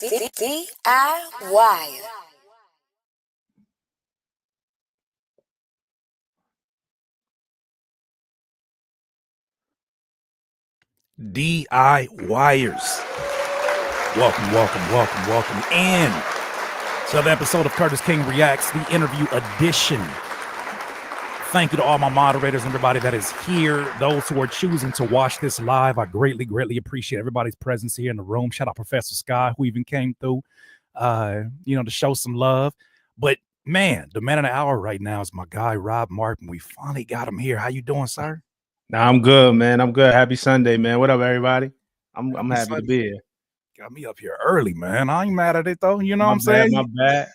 DIY. DIYers. Welcome in to another episode of Curtis King Reacts, the interview edition. Thank you to all my moderators, everybody that is here, those who are choosing to watch this live. I greatly appreciate everybody's presence here in the room. Shout out Professor Sky, who even came through, to show some love. But man, the man of the hour right now is my guy, Rob Markman. We finally got him here. How you doing, sir? Nah, I'm good, man. I'm good. Happy Sunday, man. What up, everybody? I'm happy to be here. Got me up here early, man. I ain't mad at it though. You know what I'm saying? My bad.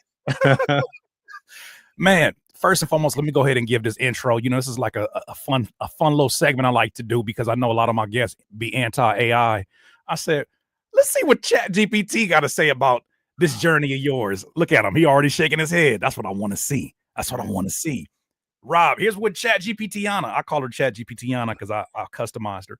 Man, first and foremost, let me go ahead and give this intro. You know, this is like a fun little segment I like to do because I know a lot of my guests be anti-AI. I said, let's see what ChatGPT got to say about this journey of yours. Look at him. He already shaking his head. That's what I want to see. Rob, here's what ChatGPTiana. I call her ChatGPTiana because I customized her.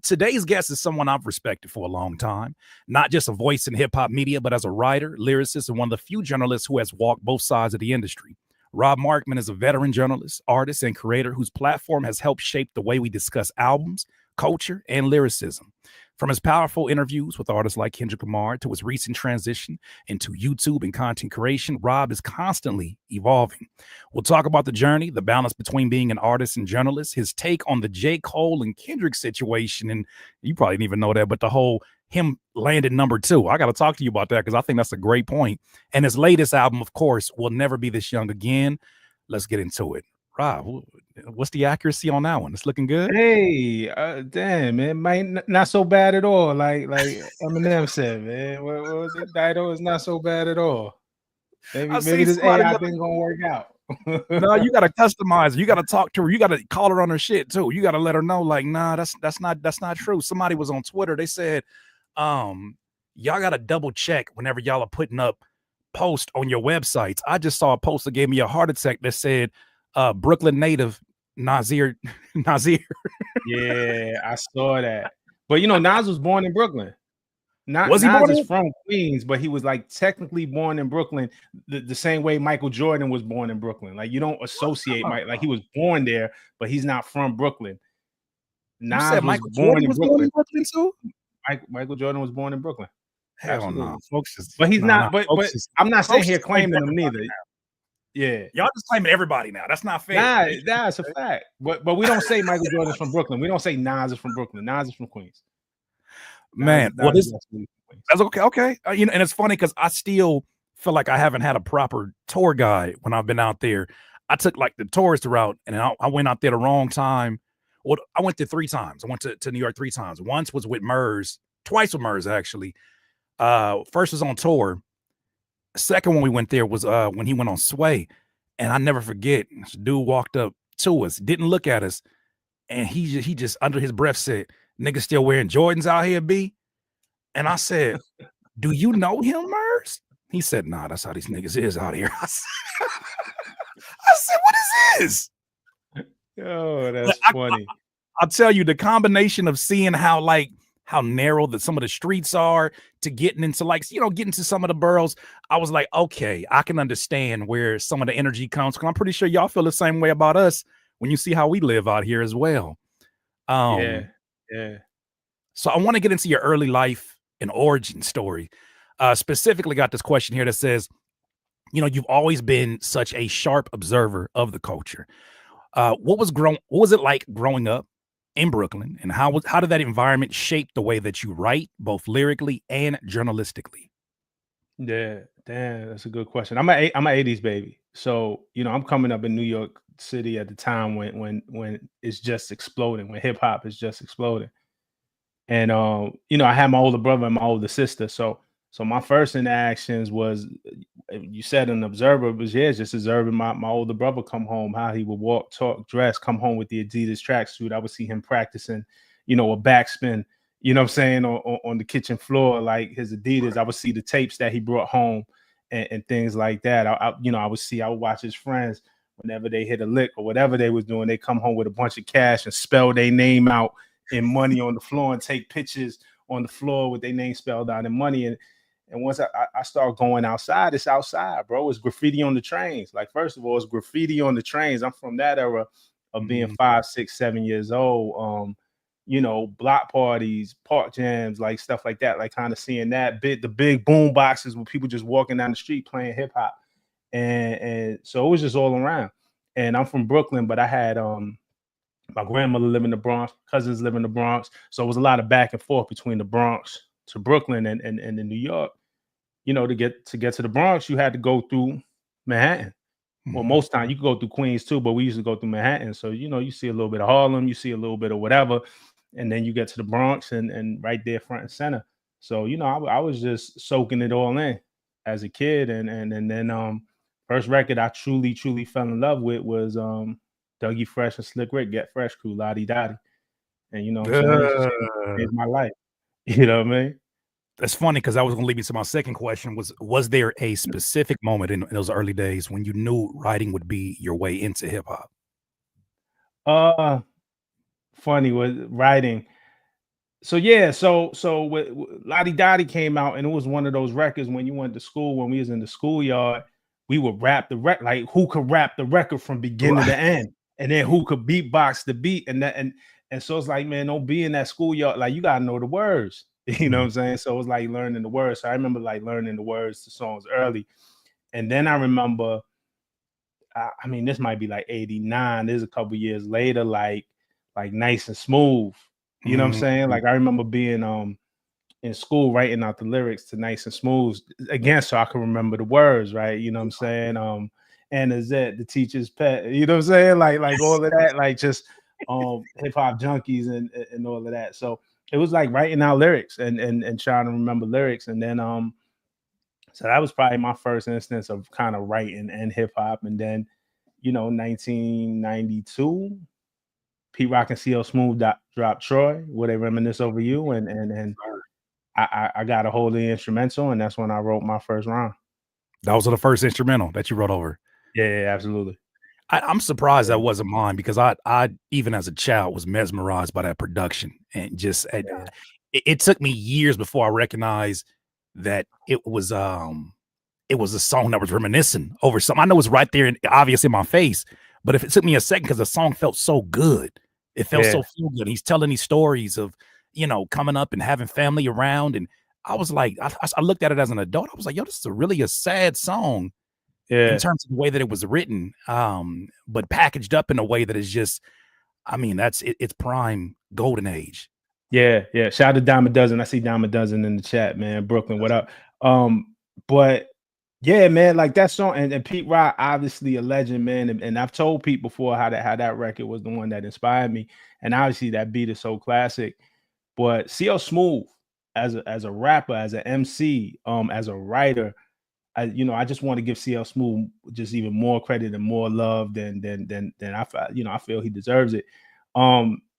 Today's guest is someone I've respected for a long time, not just a voice in hip-hop media, but as a writer, lyricist, and one of the few journalists who has walked both sides of the industry. Rob Markman is a veteran journalist, artist, and creator whose platform has helped shape the way we discuss albums, culture, and lyricism. From his powerful interviews with artists like Kendrick to his recent transition into YouTube and content creation, Rob is constantly evolving. We'll talk about the journey, the balance between being an artist and journalist, his take on the J. Cole and Kendrick situation, and you probably didn't even know that, but the whole him landed #2. I got to talk to you about that because I think that's a great point. And his latest album, of course, Will Never Be This Young Again. Let's get into it. Rob, what's the accuracy on that one? It's looking good. Hey, damn, man, might not so bad at all. Like Eminem said, man. What was it? Dido is not so bad at all. Maybe this AI thing gonna work out. No, you gotta customize it. You gotta talk to her. You gotta call her on her shit too. You gotta let her know, like, nah, that's not true. Somebody was on Twitter. They said, y'all gotta double check whenever y'all are putting up posts on your websites. I just saw a post that gave me a heart attack that said, Brooklyn native Nasir. Yeah, I saw that. But you know, Nas was born in Brooklyn. Was he Nas is from Queens, but he was like technically born in Brooklyn the same way Michael Jordan was born in Brooklyn. Like you don't associate Mike, like he was born there, but he's not from Brooklyn. Nas was born in Brooklyn too? Michael Jordan was born in Brooklyn. Hell no, folks. But he's not. But I'm not saying here claiming him neither. Yeah, y'all just claiming everybody now. That's not fair. Nah, it's a fact. But we don't say Michael Jordan's from Brooklyn. We don't say Nas is from Brooklyn. Nas is from Queens. Man, well, that's okay. Okay, and it's funny because I still feel like I haven't had a proper tour guide when I've been out there. I took like the tourist route, and I went out there the wrong time. Well, I went there 3 times. I went to New York 3 times. Once was with Murs, twice with Murs actually. First was on tour. Second one we went there was when he went on Sway, and I never forget. This dude walked up to us, didn't look at us, and he just under his breath said, "Niggas still wearing Jordans out here, B?" And I said, "Do you know him, Murs?" He said, "Nah, that's how these niggas is out here." I said, "What is this?" Oh, that's funny. I'll tell you, the combination of seeing how narrow some of the streets are to getting into getting to some of the boroughs, I was like, okay, I can understand where some of the energy comes. Cause I'm pretty sure y'all feel the same way about us when you see how we live out here as well. Yeah. So I want to get into your early life and origin story. Specifically got this question here that says, you've always been such a sharp observer of the culture. What was it like growing up in Brooklyn, and how did that environment shape the way that you write, both lyrically and journalistically? Yeah, damn, that's a good question. I'm an 80s baby, so I'm coming up in New York City at the time when it's just exploding, when hip hop is just exploding, and I had my older brother and my older sister, so my first interactions was, you said an observer, was just observing my older brother come home, how he would walk, talk, dress, come home with the Adidas tracksuit. I would see him practicing, a backspin, what I'm saying, on the kitchen floor, like his Adidas. I would see the tapes that he brought home and things like that. I would watch his friends whenever they hit a lick or whatever they was doing, they come home with a bunch of cash and spell their name out in money on the floor and take pictures on the floor with their name spelled out in money. And once I start going outside, it's outside, bro. It's graffiti on the trains. Like, first of all, it's graffiti on the trains. I'm from that era of being 5, 6, 7 years old. You know, block parties, park jams, like stuff like that, like kind of seeing that the big boom boxes with people just walking down the street playing hip hop. And so it was just all around. And I'm from Brooklyn, but I had my grandmother lived in the Bronx, cousins live in the Bronx. So it was a lot of back and forth between the Bronx to Brooklyn and in New York. You know, to get to the Bronx, you had to go through Manhattan. Well, most time you could go through Queens too, but we used to go through Manhattan. So, you know, you see a little bit of Harlem, you see a little bit of whatever, and then you get to the Bronx and right there front and center. So, you know, I was just soaking it all in as a kid. And then first record I truly fell in love with was Dougie Fresh and Slick Rick, Get Fresh Crew, Lottie Dottie. And you know what I'm saying? It just changed my life. You know what I mean? That's funny because I was gonna lead me to my second question was there a specific moment in those early days when you knew writing would be your way into hip hop? Funny was writing. So yeah, so Lottie Dottie came out, and it was one of those records when you went to school, when we was in the schoolyard, we would rap the record, like who could rap the record from beginning to end, and then who could beatbox the beat, and so it's like, man, don't be in that schoolyard, like you gotta know the words, you know what I'm saying? So it was like learning the words. So I remember like learning the words to songs early, and then I remember, I mean, this might be like '89. This is a couple years later, like Nice and Smooth. You know what I'm saying? Like I remember being in school writing out the lyrics to Nice and Smooth again, so I can remember the words, right? You know what I'm saying? Anna Zet, the teacher's pet, you know what I'm saying? Like all of that, like just hip hop junkies and all of that. So it was like writing out lyrics and trying to remember lyrics. And then so that was probably my first instance of kind of writing and hip hop. And then, you know, 1992, Pete Rock and CL Smooth dropped Troy, where they reminisce over you, and I got a hold of the instrumental, and that's when I wrote my first rhyme. That was the first instrumental that you wrote over. Yeah, absolutely. I'm surprised that wasn't mine because I even as a child was mesmerized by that production and just it took me years before I recognized that it was a song that was reminiscing over something. I know it's right there and obvious in my face, but if it took me a second because the song felt so good, it felt so feel good. He's telling these stories of, you know, coming up and having family around, and I was like, I looked at it as an adult. I was like, yo, this is really a sad song in terms of the way that it was written, but packaged up in a way that is just, I mean, it's prime golden age. Yeah. Shout out to Dime a Dozen. I see Dime a Dozen in the chat, man. Brooklyn, what up? But yeah, man, like that song and Pete Rock, obviously a legend, man. And I've told Pete before how that record was the one that inspired me. And obviously that beat is so classic. But CL Smooth as a rapper, as an MC, as a writer, I just want to give CL Smooth just even more credit and more love than I feel he deserves it.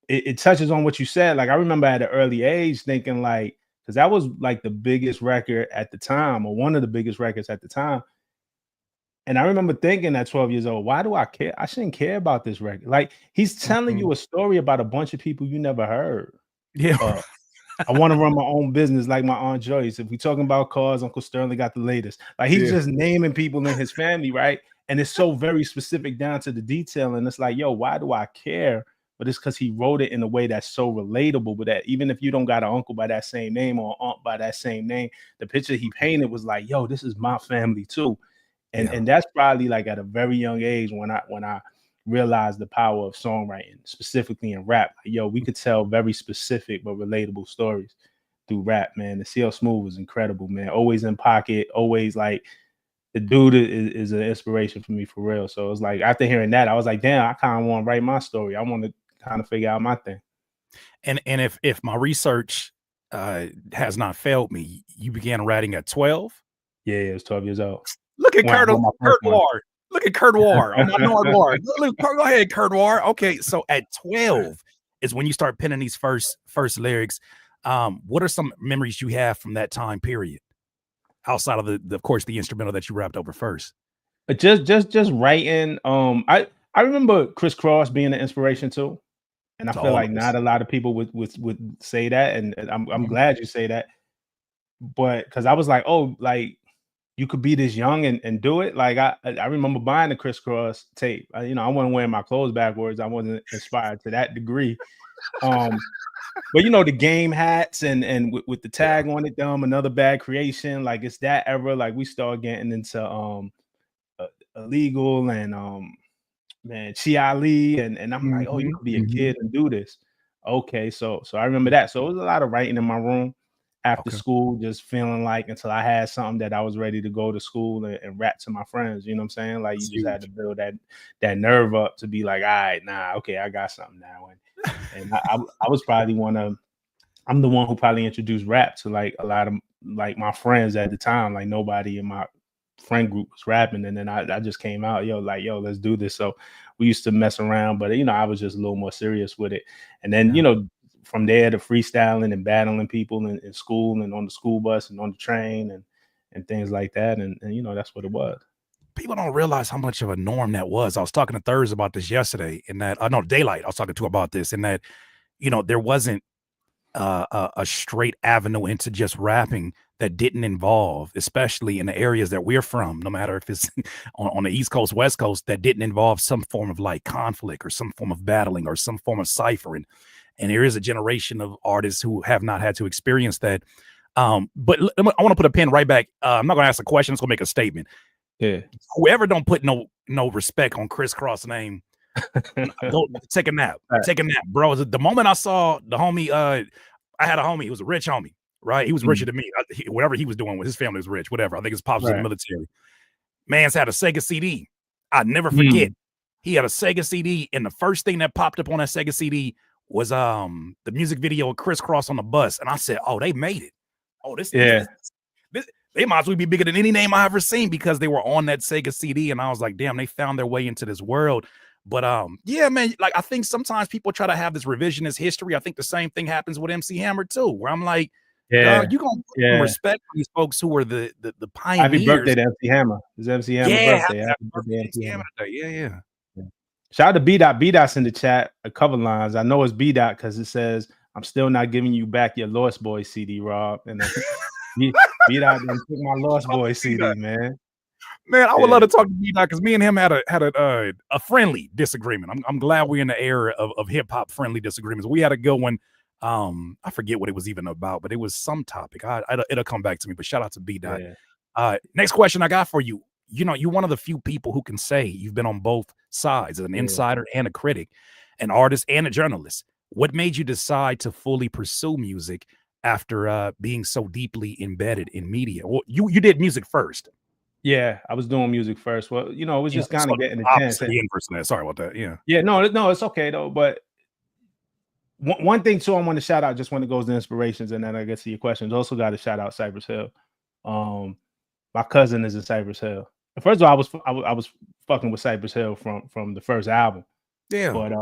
It touches on what you said. Like I remember at an early age thinking like, because that was like the biggest record at the time, or one of the biggest records at the time. And I remember thinking at 12 years old, why do I care? I shouldn't care about this record. Like he's telling you a story about a bunch of people you never heard. Yeah. I want to run my own business like my Aunt Joyce. If we're talking about cars, Uncle Sterling got the latest. Like he's just naming people in his family, right? And it's so very specific down to the detail. And it's like, yo, why do I care? But it's because he wrote it in a way that's so relatable. But that even if you don't got an uncle by that same name or aunt by that same name, the picture he painted was like, yo, this is my family too. And that's probably like at a very young age when I realized the power of songwriting, specifically in rap. Like, yo, we could tell very specific but relatable stories through rap, man. The CL Smooth was incredible, man. Always in pocket, always like the dude is an inspiration for me for real. So it's like after hearing that, I was like, damn, I kind of want to write my story. I want to kind of figure out my thing. And if my research has not failed me, you began writing at 12? Yeah, it was 12 years old. Look at Kurt Ward. Look at Kurt Ward. I'm not Nord Ward. Go ahead, Kurt Ward. Okay, so at 12 is when you start penning these first lyrics. What are some memories you have from that time period? Outside of of course, the instrumental that you rapped over first. Just writing. I remember Chris Cross being an inspiration too. And I feel like not a lot of people would say that. And I'm glad you say that. but because I was like, oh, like you could be this young and do it. Like I remember buying the crisscross tape. I wasn't wearing my clothes backwards. I wasn't inspired to that degree. But the game hats and with the tag on it, another bad creation. Like it's that era. Like we start getting into illegal and man, Chi Ali, and I'm like, oh, you could be a kid and do this. Okay, so I remember that. So it was a lot of writing in my room after school, just feeling like until I had something that I was ready to go to school and rap to my friends. You know what I'm saying? Like you just had to build that nerve up to be like, all right, nah, okay, I got something now. And I was probably I'm the one who probably introduced rap to like a lot of like my friends at the time. Like nobody in my friend group was rapping, and then I just came out, yo, let's do this. So we used to mess around, but I was just a little more serious with it. And then from there to freestyling and battling people in school and on the school bus and on the train and things like that. And that's what it was. People don't realize how much of a norm that was. I was talking to Thurs about this yesterday, in that I know Daylight. I was talking to about this, in that there wasn't a straight avenue into just rapping that didn't involve, especially in the areas that we're from, no matter if it's on the East Coast, West Coast, that didn't involve some form of like conflict or some form of battling or some form of ciphering. And there is a generation of artists who have not had to experience that. But I want to put a pin right back. I'm not going to ask a question. I'm just going to make a statement. Yeah. Whoever don't put no respect on Crisscross name, go take a nap. Take a nap, bro. The moment I saw the homie, I had a homie. He was a rich homie, right? He was richer than me. Whatever he was doing with his family was rich. Whatever. I think his pops was in the military. Man's had a Sega CD. I'd never forget. He had a Sega CD, and the first thing that popped up on that Sega CD was the music video of Crisscross on the bus. And I said, oh, they made it. Oh, this they might as well be bigger than any name I ever seen, because they were on that Sega CD. And I was like, damn, they found their way into this world. But yeah, man, like I think sometimes people try to have this revisionist history. I think the same thing happens with MC Hammer too, where I'm like, yeah, you gonna put some respect for these folks who are the pioneers. Happy birthday to MC Hammer. It's MC Hammer's birthday. Happy birthday, MC Hammer. Yeah. Shout out to B Dot. B Dot's in the chat. A couple lines. I know it's B Dot because it says, "I'm still not giving you back your Lost Boys CD, Rob." And B Dot done took my Lost Boys CD, man. Man, I would love to talk to B Dot, because me and him had a friendly disagreement. I'm glad we're in the era of hip hop friendly disagreements. We had a good one. I forget what it was even about, but it was some topic. It'll come back to me. But shout out to B Dot. Next question I got for you. You're one of the few people who can say you've been on both sides, as an insider and a critic, an artist and a journalist. What made you decide to fully pursue music after being so deeply embedded in media? Well, you did music first. Yeah, I was doing music first. Well, it was just kind of getting the chance. Sorry about that. Yeah, no, it's okay though. But one thing too, I want to shout out just when it goes to inspirations, and then I get to your questions. Also got to shout out Cypress Hill. My cousin is in Cypress Hill. First of all, I was fucking with Cypress Hill from the first album. Yeah. But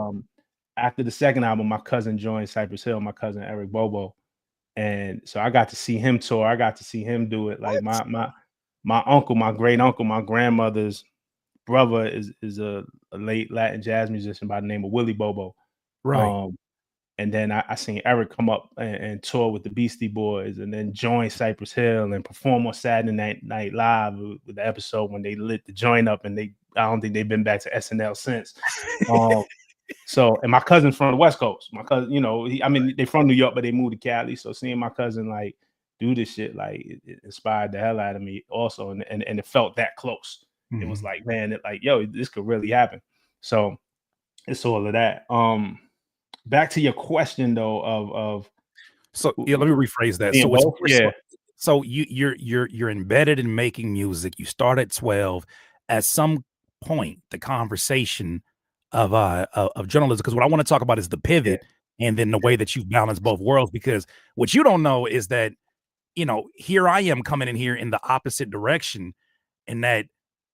after the second album, my cousin joined Cypress Hill. My cousin Eric Bobo, and so I got to see him tour. I got to see him do it. Like my uncle, my great uncle, my grandmother's brother is a late Latin jazz musician by the name of Willie Bobo. Right. And then I seen Eric come up and tour with the Beastie Boys, and then join Cypress Hill and perform on Saturday Night Live with the episode when they lit the joint up, and I don't think they've been back to SNL since. So, and my cousin's from the West Coast. My cousin, they from New York, but they moved to Cali. So seeing my cousin like do this shit, like it inspired the hell out of me also, and it felt that close. It was like, man, yo, this could really happen. So it's all of that. Back to your question though of so yeah, let me rephrase that. So you're embedded in making music. You start at 12. At some point, the conversation of journalism, because what I want to talk about is the pivot, and then the way that you've balanced both worlds. Because what you don't know is that here I am coming in here in the opposite direction, and that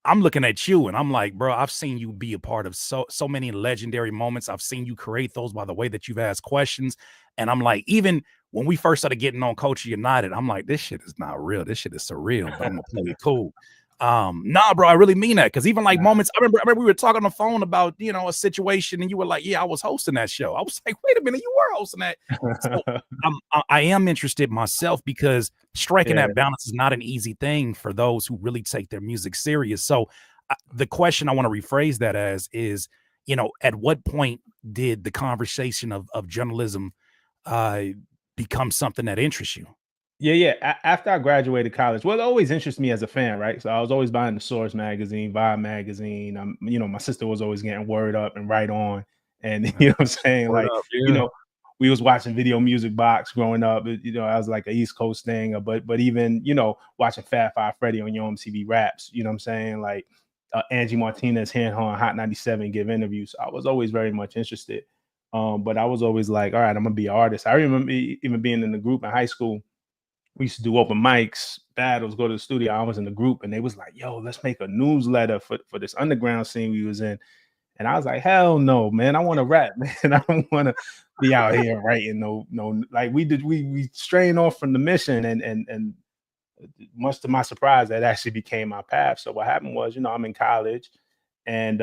I'm looking at you and I'm like, bro, I've seen you be a part of so many legendary moments. I've seen you create those by the way that you've asked questions. And I'm like, even when we first started getting on Culture United, I'm like, this shit is not real. This shit is surreal, but I'm gonna play it cool. Nah, bro, I really mean that. Cause even like moments, I remember we were talking on the phone about, you know, a situation and you were like, yeah, I was hosting that show. I was like, wait a minute, you were hosting that. So I am interested myself because striking Yeah. that balance is not an easy thing for those who really take their music serious. So the question I want to rephrase that as is, you know, at what point did the conversation of journalism uh, become something that interests you? Yeah. After I graduated college, well, it always interests me as a fan, right? So I was always buying the Source magazine, Vibe magazine. You know, my sister was always getting Word Up and Right On, and you know what I'm saying, Word like, up, you yeah. know, we was watching Video Music Box growing up. You know, I was like an East Coast thing, but even you know, watching Fat Five Freddy on Yo MTV Raps. You know what I'm saying, like Angie Martinez, Hand on Hot 97, give interviews. I was always very much interested. But I was always like, all right, I'm gonna be an artist. I remember even being in the group in high school. We used to do open mics, battles, go to the studio. I was in the group and they was like, yo, let's make a newsletter for this underground scene we was in. And I was like, hell no, man. I want to rap, man. I don't want to be out here writing no like we strain off from the mission and much to my surprise, that actually became my path. So what happened was, you know, I'm in college and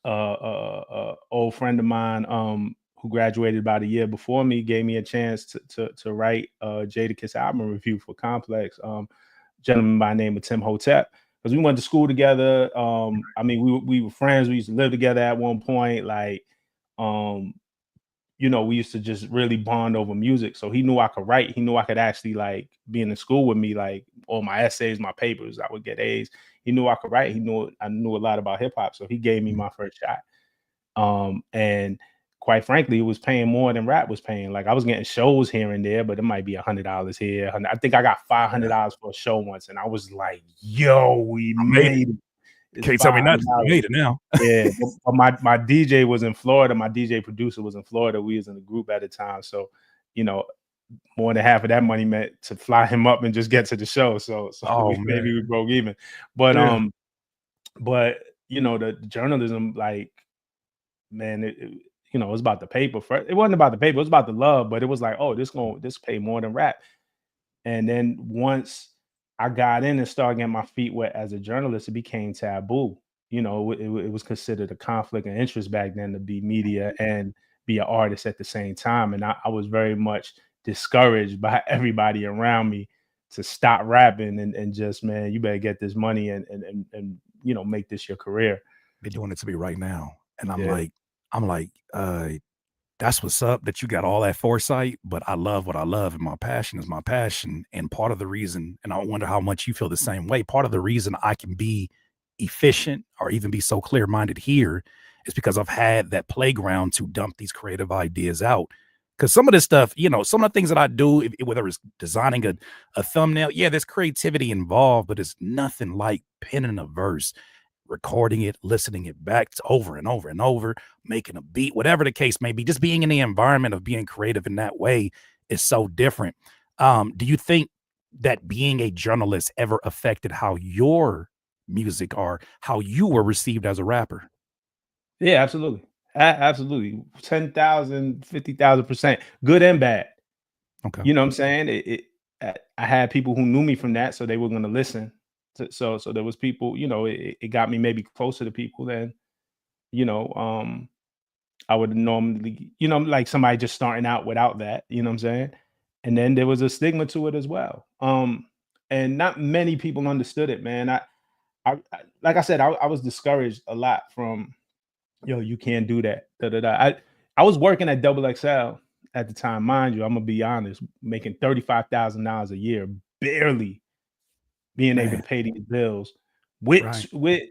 old friend of mine who graduated about a year before me gave me a chance to write a Jadakiss album review for Complex. Gentleman by the name of Tim Hotep, because we went to school together. I mean, we were friends. We used to live together at one point. Like, um, you know, we used to just really bond over music. So he knew I could write. He knew I could actually like be in the school with me, like all my essays, my papers, I would get A's. He knew I could write. He knew I knew a lot about hip hop. So he gave me Mhm. my first shot. And quite frankly, it was paying more than rap was paying. Like I was getting shows here and there, but it might be $100 here. I think I got Yeah, $500 for a show once, and I was like, "Yo, we I made it. made it! It's Can't tell five me hundred nothing. You dollars." made it now. Yeah, but my DJ was in Florida. My DJ producer was in Florida. We was in the group at the time, so you know, more than half of that money meant to fly him up and just get to the show. So Oh we man. maybe we broke even, but Yeah. but you know, the journalism, like, man, you know, it was about the paper. First. It wasn't about the paper. It was about the love. But it was like, oh, this pay more than rap. And then once I got in and started getting my feet wet as a journalist, it became taboo. You know, it was considered a conflict of interest back then to be media and be an artist at the same time. And I was very much discouraged by everybody around me to stop rapping and just, man, you better get this money and you know, make this your career. They're doing it to me right now. And Yeah. I'm like, that's what's up that you got all that foresight, but I love what I love and my passion is my passion. And part of the reason, and I wonder how much you feel the same way, part of the reason I can be efficient or even be so clear-minded here is because I've had that playground to dump these creative ideas out. Because some of this stuff, you know, some of the things that I do, whether it's designing a thumbnail, yeah, there's creativity involved, but it's nothing like penning a verse, recording it, listening it back over and over and over, making a beat, whatever the case may be, just being in the environment of being creative in that way is so different. Do you think that being a journalist ever affected how your music or how you were received as a rapper? Yeah, absolutely. Absolutely. 10,000, 50,000%, good and bad. Okay. You know what I'm saying? I had people who knew me from that, so they were going to listen. So there was people, you know, it got me maybe closer to people than, you know, I would normally, you know, like somebody just starting out without that, you know what I'm saying? And then there was a stigma to it as well. And not many people understood it, man. Like I said, I was discouraged a lot from, yo, you can't do that. Da, da, da. I was working at Double XL at the time, mind you. I'm gonna be honest, making $35,000 a year, barely being able Man, to pay these bills right. with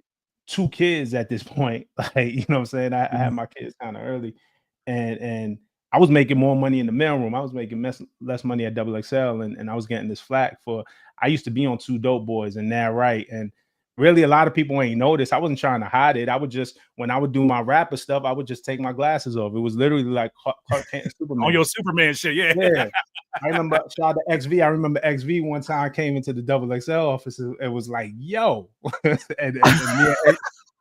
two kids at this point. Like, you know what I'm saying? I Mhm. had my kids kind of early, and I was making more money in the mailroom. I was making less money at Double XL, and I was getting this flack for. I used to be on Two Dope Boys and That Right, and really a lot of people ain't noticed. I wasn't trying to hide it. I would just, when I would do my rapper stuff, I would just take my glasses off. It was literally like Clark Kent and On Superman. your Superman shit, yeah. Yeah. I remember, shout out to XV. I remember XV one time came into the Double XL office. It was like, yo. And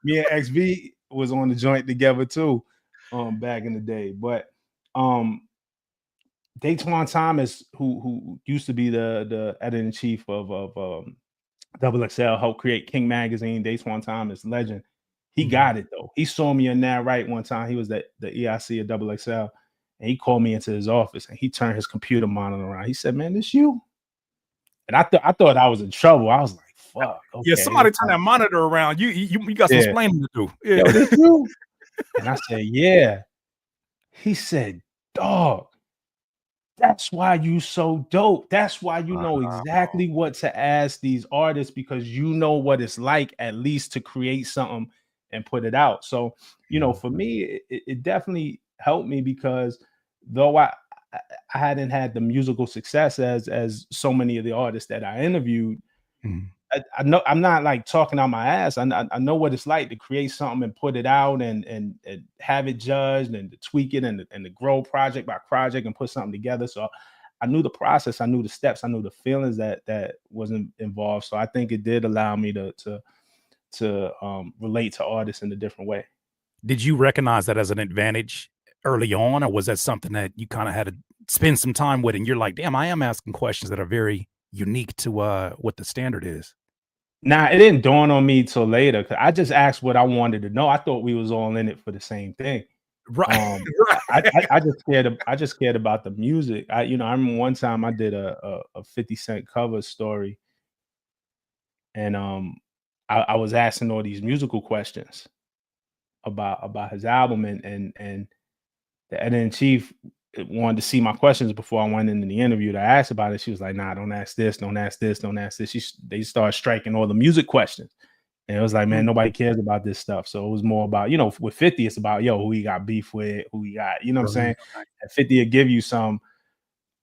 me and XV was on the joint together too, back in the day. But Daytwan Thomas, who used to be the editor in chief of Double XL helped create King Magazine, Dates One Time, it's legend. He Mhm. got it though. He saw me in that right one time. He was the EIC of Double XL, and he called me into his office and he turned his computer monitor around. He said, "Man, this you?" And I thought I was in trouble. I was like, "Fuck, Yeah, okay." somebody turn that monitor around. You got some Yeah. explaining to do. Yeah. Yo, this you? And I said, "Yeah." He said, "Dog, that's why you so dope. That's why you know Wow. exactly what to ask these artists because you know what it's like at least to create something and put it out." So, Mhm. for me, it definitely helped me because though I I hadn't had the musical success as so many of the artists that I interviewed, Mhm. I know I'm not like talking out my ass. I know what it's like to create something and put it out and have it judged and to tweak it and to grow project by project and put something together. So I knew the process, I knew the steps, I knew the feelings that wasn't involved. So I think it did allow me to relate to artists in a different way. Did you recognize that as an advantage early on, or was that something that you kinda had to spend some time with and you're like, "Damn, I am asking questions that are very unique to, what the standard is?" Nah, it didn't dawn on me till later. 'Cause I just asked what I wanted to know. I thought we was all in it for the same thing. Right. I just cared about the music. I remember one time I did a 50 Cent cover story, and I was asking all these musical questions about his album, and the editor in chief wanted to see my questions before I went into the interview to ask about it. She was like, "Nah, don't ask this, don't ask this, don't ask this." They started striking all the music questions. And it was like, man, Mm, nobody cares about this stuff. So it was more about, with 50, it's about, yo, who he got beef with, who he got, you know what I'm right, saying? right. And 50 will give you some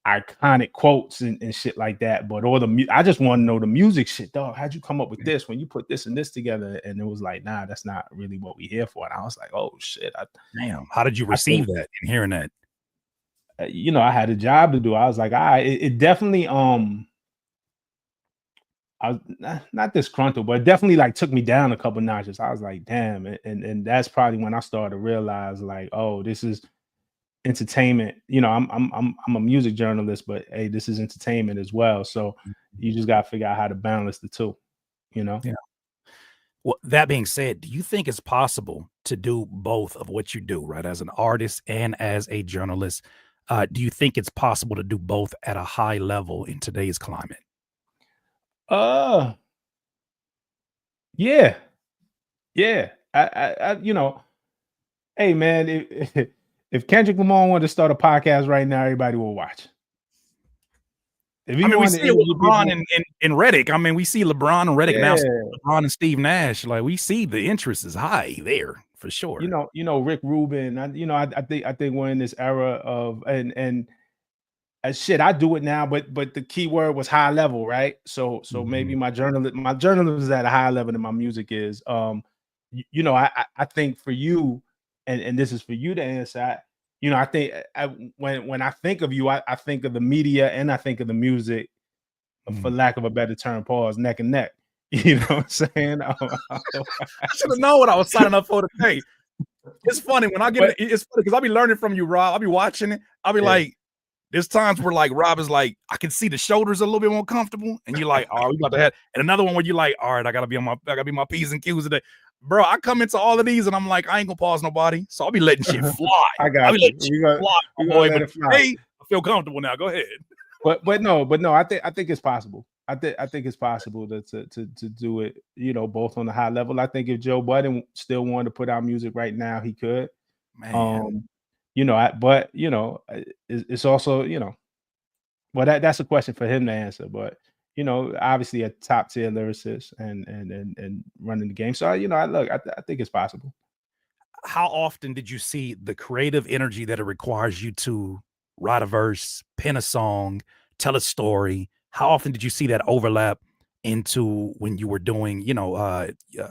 iconic quotes and shit like that. But I just want to know the music shit, dog. How'd you come up with Yeah. this when you put this and this together? And it was like, nah, that's not really what we here for. And I was like, oh shit. Damn, how did you I receive thought, that and hearing that? I had a job to do. I was like, all right, it definitely, I was not disgruntled, but it definitely like took me down a couple notches. I was like, damn, and that's probably when I started to realize like, oh, this is entertainment. I'm a music journalist, but hey, this is entertainment as well. So you just gotta figure out how to balance the two, you know. Yeah. Well, that being said, do you think it's possible to do both of what you do, right? As an artist and as a journalist, do you think it's possible to do both at a high level in today's climate? Uh yeah, yeah. Hey man, if Kendrick Lamar wanted to start a podcast right now, everybody will watch. If I he mean, we wanted to see it with interview LeBron people, and Reddick. I mean, we see LeBron and Reddick now. yeah. LeBron and Steve Nash. Like we see the interest is high there for you sure. know, you know, Rick Rubin. I think we're in this era of and shit. I do it now, but the key word was high level, right? So maybe Mhm, my journalism is at a higher level than my music is. I think for you, and this is for you to answer. I think when I think of you, I think of the media and I think of the music, for mhm. lack of a better term, pause, neck and neck. You know what I'm saying? I should have known what I was signing up for today. It's funny when I get but it. It's funny because I'll be learning from you, Rob. I'll be watching it. I'll be yeah. like, there's times where like Rob is like, I can see the shoulders a little bit more comfortable, and you're like, all right, we about to have, and another one where you're like, all right, I gotta be my P's and Q's today. Bro, I come into all of these and I'm like, I ain't gonna pause nobody. So I'll be letting shit fly. I I'll got be you. letting shit fly, my We gonna boy. let But it fly. today, I feel comfortable now. Go ahead. But no, I think it's possible. I think it's possible to do it, both on the high level. I think if Joe Budden still wanted to put out music right now, he could. Man, Um, but it's also, well that's a question for him to answer. But obviously a top tier lyricist and running the game. So I think it's possible. how often did you see the creative energy that it requires you to write a verse, pen a song, tell a story? How often did you see that overlap into when you were doing,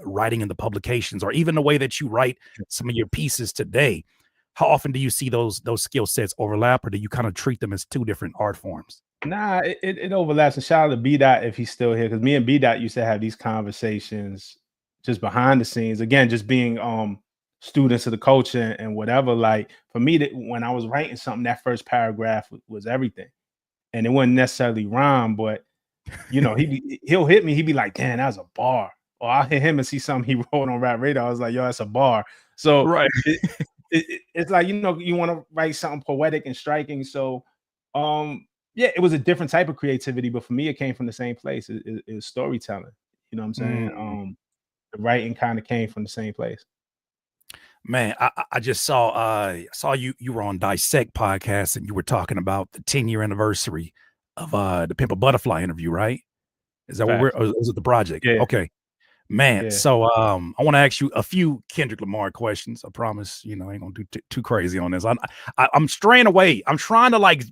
writing in the publications, or even the way that you write some of your pieces today? How often do you see those skill sets overlap, or do you kind of treat them as two different art forms? Nah, it overlaps. And shout out to B Dot if he's still here, because me and B Dot used to have these conversations just behind the scenes. Again, just being students of the culture and whatever. Like for me, that when I was writing something, that first paragraph was everything, and it wasn't necessarily rhyme, but You know, he'll hit me. He'd be like, "Damn, that's a bar." Or I'll hit him and see something he wrote on Rap Radar. I was like, "Yo, that's a bar." So Right. it's like, you know, you want to write something poetic and striking. So, yeah, it was a different type of creativity, but for me, it came from the same place. It was storytelling. You know what I'm saying? Mm. The writing kind of came from the same place. Man, I just saw you were on Dissect podcast and you were talking about the 10-year anniversary of the Pimp a Butterfly interview, right? Is that what we're Facts. or is it the project? Yeah, Okay. Man, yeah. so I want to ask you a few Kendrick Lamar questions. I promise, you know, I ain't gonna do too crazy on this. I'm straying away. I'm trying to like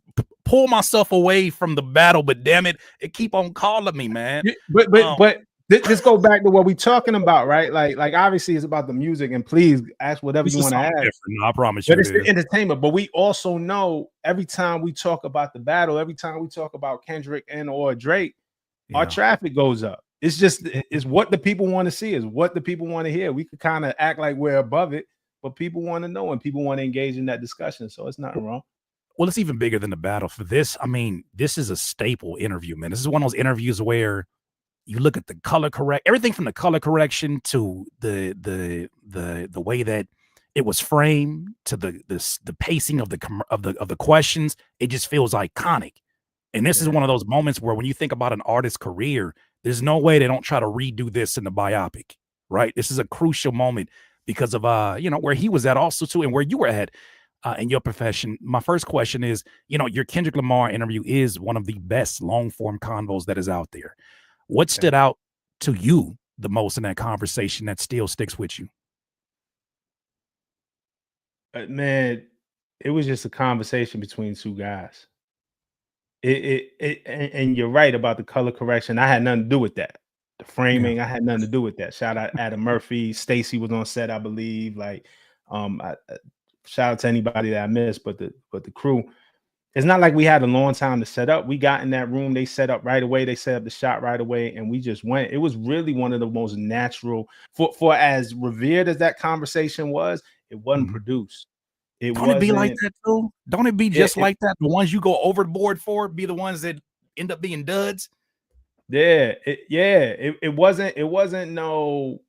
pull myself away from the battle, but damn it, it keep on calling me, man. Yeah, Um, but this go back to what we talking about, right? Like obviously it's about the music, and please ask whatever this you is want to something ask. different. No, I promise But you it it's the is. entertainment. But we also know every time we talk about the battle, every time we talk about Kendrick and or Drake, our Yeah. traffic goes up. It's just it's what the people want to see, is what the people want to hear. We could kind of act like we're above it, but people want to know and people want to engage in that discussion. So it's nothing wrong. Well, it's even bigger than the battle for this. I mean, this is a staple interview, man. This is one of those interviews where you look at the color correct everything from the color correction to the way that it was framed to the pacing of the questions. It just feels iconic. And this is Yeah, one of those moments where when you think about an artist's career, there's no way they don't try to redo this in the biopic, right? This is a crucial moment because of you know, where he was at also too and where you were at in your profession. My first question is, you know, your Kendrick Lamar interview is one of the best long form convos that is out there. What stood thank you. out to you the most in that conversation that still sticks with you? Man, it was just a conversation between two guys. And you're right about the color correction. I had nothing to do with that. The Yeah. framing, I had nothing to do with that. Shout out Adam Murphy. Stacy was on set, I believe. Like, shout out to anybody that I missed, but the crew. It's not like we had a long time to set up. We got in that room, they set up right away, they set up the shot right away, and we just went. It was really one of the most natural for as revered as that conversation was, it wasn't Mhm. produced. It Don't it be like wasn't that too? Don't it be it, just it like that? The ones you go overboard for be the ones that end up being duds? it wasn't no,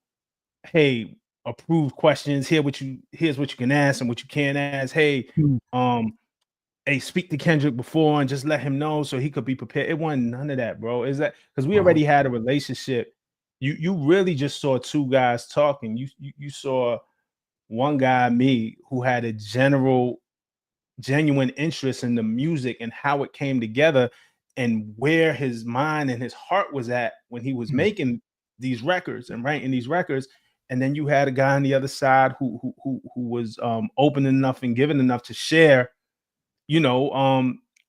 hey, approved questions. Here's what you can ask and what you can't ask. Hey, Mm. um, hey, speak to Kendrick before and just let him know so he could be prepared. It wasn't none of that, bro. Is that because we Uh-huh. already had a relationship? You really just saw two guys talking. You saw one guy, me, who had a genuine interest in the music and how it came together and where his mind and his heart was at when he was Mm. making these records and writing these records. And then you had a guy on the other side who was open enough and given enough to share, you know.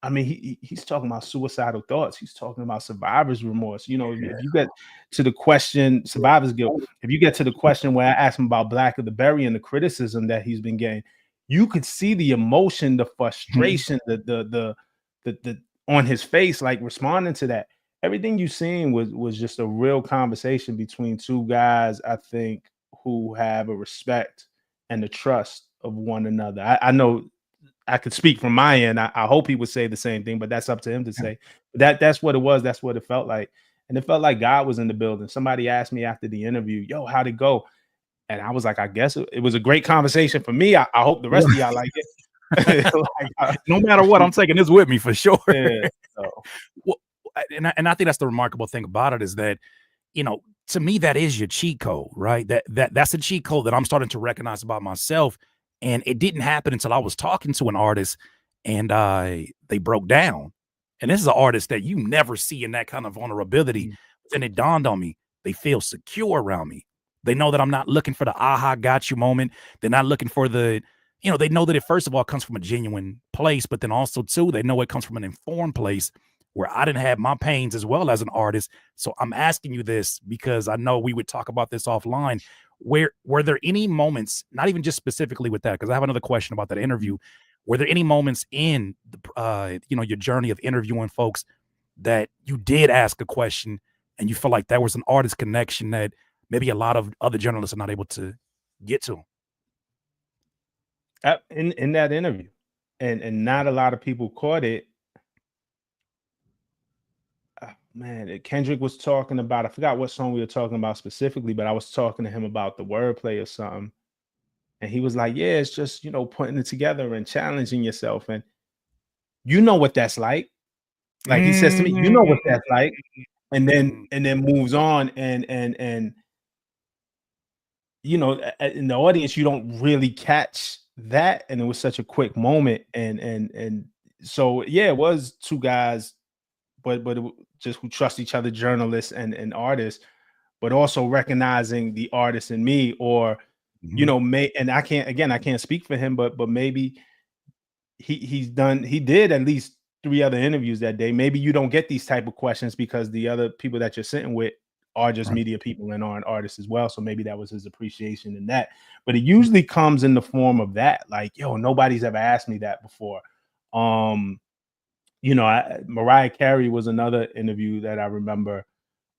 I mean, he's talking about suicidal thoughts. He's talking about survivor's remorse. You know, if you get to the question, survivor's guilt, if you get to the question where I asked him about Black of the Berry and the criticism that he's been getting, you could see the emotion, the Mhm. frustration, the on his face, like responding to that. Everything you seen was just a real conversation between two guys, I think, who have a respect and the trust of one another. I know I could speak from my end. I hope he would say the same thing, but that's up to him to Yeah. say. That's what it was. That's what it felt like. And it felt like God was in the building. Somebody asked me after the interview, yo, how'd it go? And I was like, I guess it was a great conversation for me. I hope the rest of y'all like it. Like, No matter what, I'm taking this with me for sure. yeah. So Well, and I think that's the remarkable thing about it is that, you know, to me, that is your cheat code, right? That's a cheat code that I'm starting to recognize about myself. And it didn't happen until I was talking to an artist and they broke down. And this is an artist that you never see in that kind of vulnerability. mm, Then it dawned on me, they feel secure around me. They know that I'm not looking for the aha got you moment. They're not looking for the, you know, they know that it first of all comes from a genuine place, but then also too, they know it comes from an informed place where I didn't have my pains as well as an artist. So I'm asking you this because I know we would talk about this offline. Where were there any moments, not even just specifically with that, because I have another question about that mm. interview. Were there any moments in the you know, your journey of interviewing folks that you did ask a question and you feel like that was an artist connection that maybe a lot of other journalists are not able to get to? In that interview, and not a lot of people caught it. man, Kendrick was talking about, I forgot what song we were talking about specifically, but I was talking to him about the wordplay or something. And he was like, yeah, it's just, you know, putting it together and challenging yourself. And you know what that's like. Like he says to me, you know what that's like. And then moves on and you know, in the audience, you don't really catch that. And it was such a quick moment. And so yeah, it was two guys, but just who trust each other, journalists and artists, but also recognizing the artist in me, or you know, and I can't speak for him, but maybe he did at least 3 other interviews that day. Maybe you don't get these type of questions because the other people that you're sitting with are just Right. media people and aren't artists as well. So maybe that was his appreciation in that. But it usually comes in the form of that, like, yo, nobody's ever asked me that before. You know, Mariah Carey was another interview that I remember.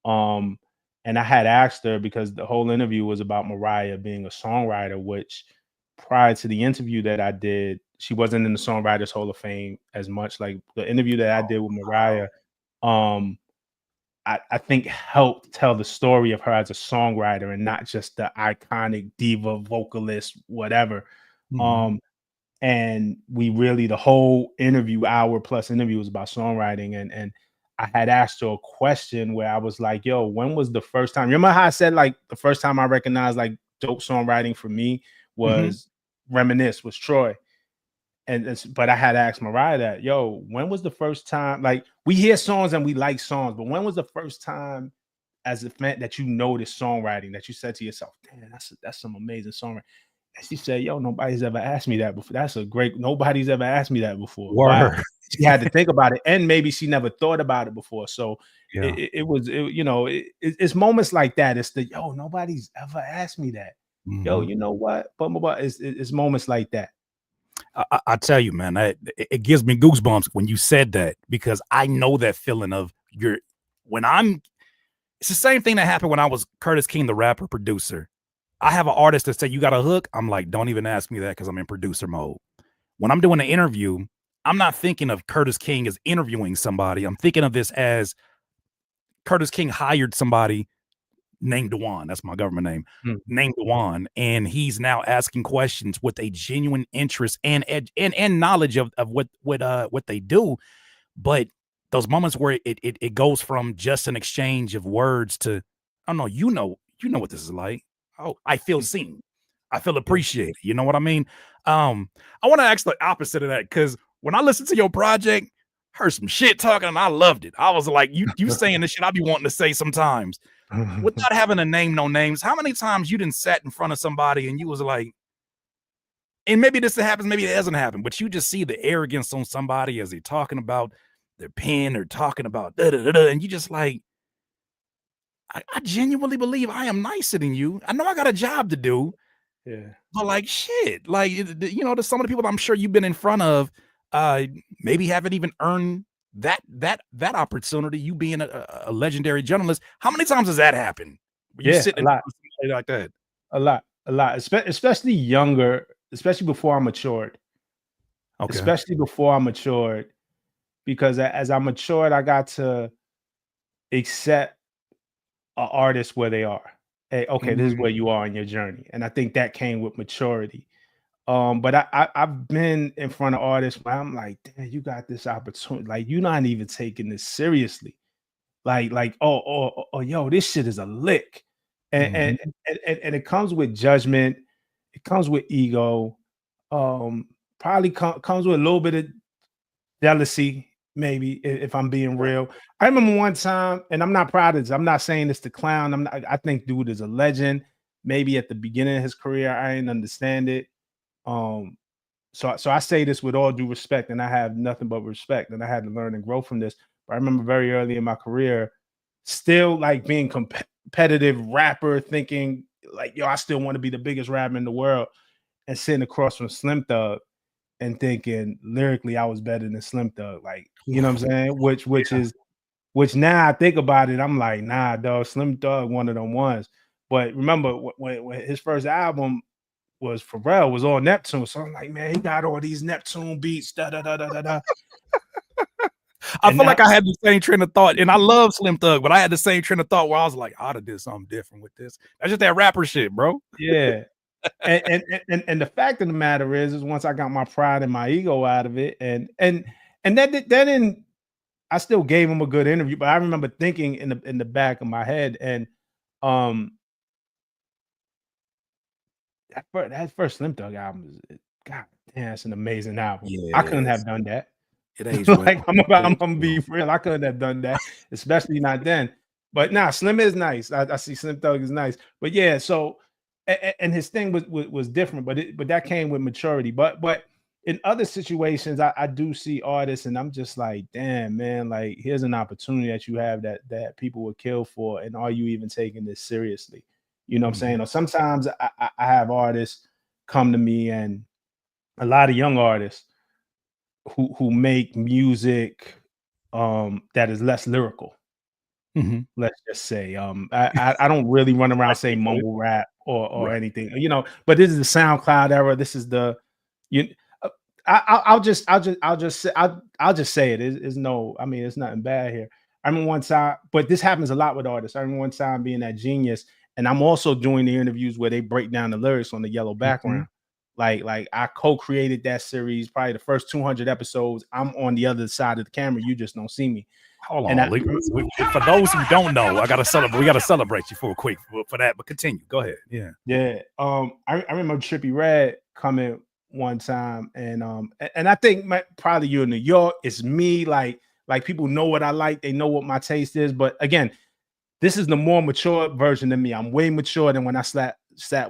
And I had asked her because the whole interview was about Mariah being a songwriter, which prior to the interview that I did, she wasn't in the Songwriters Hall of Fame as much. Like the interview that I did with Mariah, I think helped tell the story of her as a songwriter and not just the iconic diva vocalist, whatever. And we really, the whole interview, hour plus interview, was about songwriting. And I had asked her a question where I was like, yo, when was the first time? Remember how I said like the first time I recognized like dope songwriting for me was Reminisce, was Troy. But I had asked Mariah that, yo, when was the first time? Like, we hear songs and we like songs, but when was the first time as a fan that you noticed songwriting, that you said to yourself, damn, that's some amazing songwriting? And she said, yo, nobody's ever asked me that before. Nobody's ever asked me that before. Wow. Word. She had to think about it, and maybe she never thought about it before. So Yeah. it's moments like that. It's the, yo, nobody's ever asked me that. Yo, you know what? But it's moments like that. I tell you, man, it gives me goosebumps when you said that, because I know that feeling of it's the same thing that happened when I was Curtis King, the rapper producer. I have an artist that say, you got a hook. I'm like, don't even ask me that, because I'm in producer mode. When I'm doing an interview, I'm not thinking of Curtis King as interviewing somebody. I'm thinking of this as Curtis King hired somebody named Dewan. That's my government name. Named Dewan, and he's now asking questions with a genuine interest and knowledge of what they do. But those moments where it goes from just an exchange of words to, oh no, you know what this is like. Oh, I feel seen. I feel appreciated. You know what I mean? I want to ask the opposite of that, because when I listened to your project, heard some shit talking, and I loved it. I was like, you saying the shit I be wanting to say sometimes. Without having to name no names, how many times you done sat in front of somebody and you was like, and maybe this happens, maybe it doesn't happen, but you just see the arrogance on somebody as they're talking about their pen or talking about and you just like, I genuinely believe I am nicer than you. I know I got a job to do. Yeah. But like, shit, like, there's some of the people that I'm sure you've been in front of, maybe haven't even earned that opportunity. You being a legendary journalist, how many times has that happened? You Yeah, sit a in lot. like that? A lot. Especially younger, especially before I matured. Okay. Especially before I matured, because as I matured, I got to accept an artist where they are. Hey, okay, this is where you are in your journey, and I think that came with maturity. But I've been in front of artists where I'm like, damn, you got this opportunity. Like, you're not even taking this seriously. Yo, this shit is a lick. And and it comes with judgment, it comes with ego, probably comes with a little bit of jealousy, maybe, if I'm being real. I remember one time, and I'm not proud of this. I'm not saying this to clown. I think dude is a legend. Maybe at the beginning of his career, I didn't understand it. Um, so I say this with all due respect, and I have nothing but respect, and I had to learn and grow from this. But I remember very early in my career, still like being competitive rapper, thinking like, yo, I still want to be the biggest rapper in the world, and sitting across from Slim Thug and thinking lyrically I was better than Slim Thug. Like, you know what I'm saying? Which now I think about it, I'm like, nah, dog, Slim Thug one of them ones. But remember when his first album was Pharrell, was all Neptune. So I'm like, man, he got all these Neptune beats, da da da da da da. I And feel now, like I had the same train of thought, and I love Slim Thug, but I had the same train of thought where I was like, I'd have did something different with this. That's just that rapper shit, bro. yeah. And the fact of the matter is once I got my pride and my ego out of it, and that didn't. I still gave him a good interview, but I remember thinking in the back of my head, and um, that first Slim Thug album is, God damn, it's an amazing album. Yeah, I it couldn't is. have done that. It aged well. Like It I'm aged gonna well. be real. I couldn't have done that, especially not then. But nah, Slim is nice. I see Slim Thug is nice. But yeah, so and his thing was different, but that came with maturity. But in other situations, I do see artists, and I'm just like, damn, man, like here's an opportunity that you have that people would kill for, and are you even taking this seriously? You know what I'm Mhm. saying? Or sometimes I have artists come to me, and a lot of young artists who make music that is less lyrical. Mhm. Let's just say, I don't really run around I saying get it. mumble rap or Right. anything, you know. But this is the SoundCloud era. This is the you. uh, I'll just say it. Is no. I mean, it's nothing bad here. I remember one time, but this happens a lot with artists. I remember one time being at Genius, and I'm also doing the interviews where they break down the lyrics on the yellow background. Mhm. Like I co-created that series, probably the first 200 episodes. I'm on the other side of the camera. You just don't see me. Hold And on. For those who don't know, I gotta celebrate. We gotta celebrate you for a quick for that. But continue. Go ahead. Yeah. yeah, I remember Trippy Red coming one time, and I think probably you in New York. It's me, like people know what I like, they know what my taste is. But again, this is the more mature version of me. I'm way mature than when I sat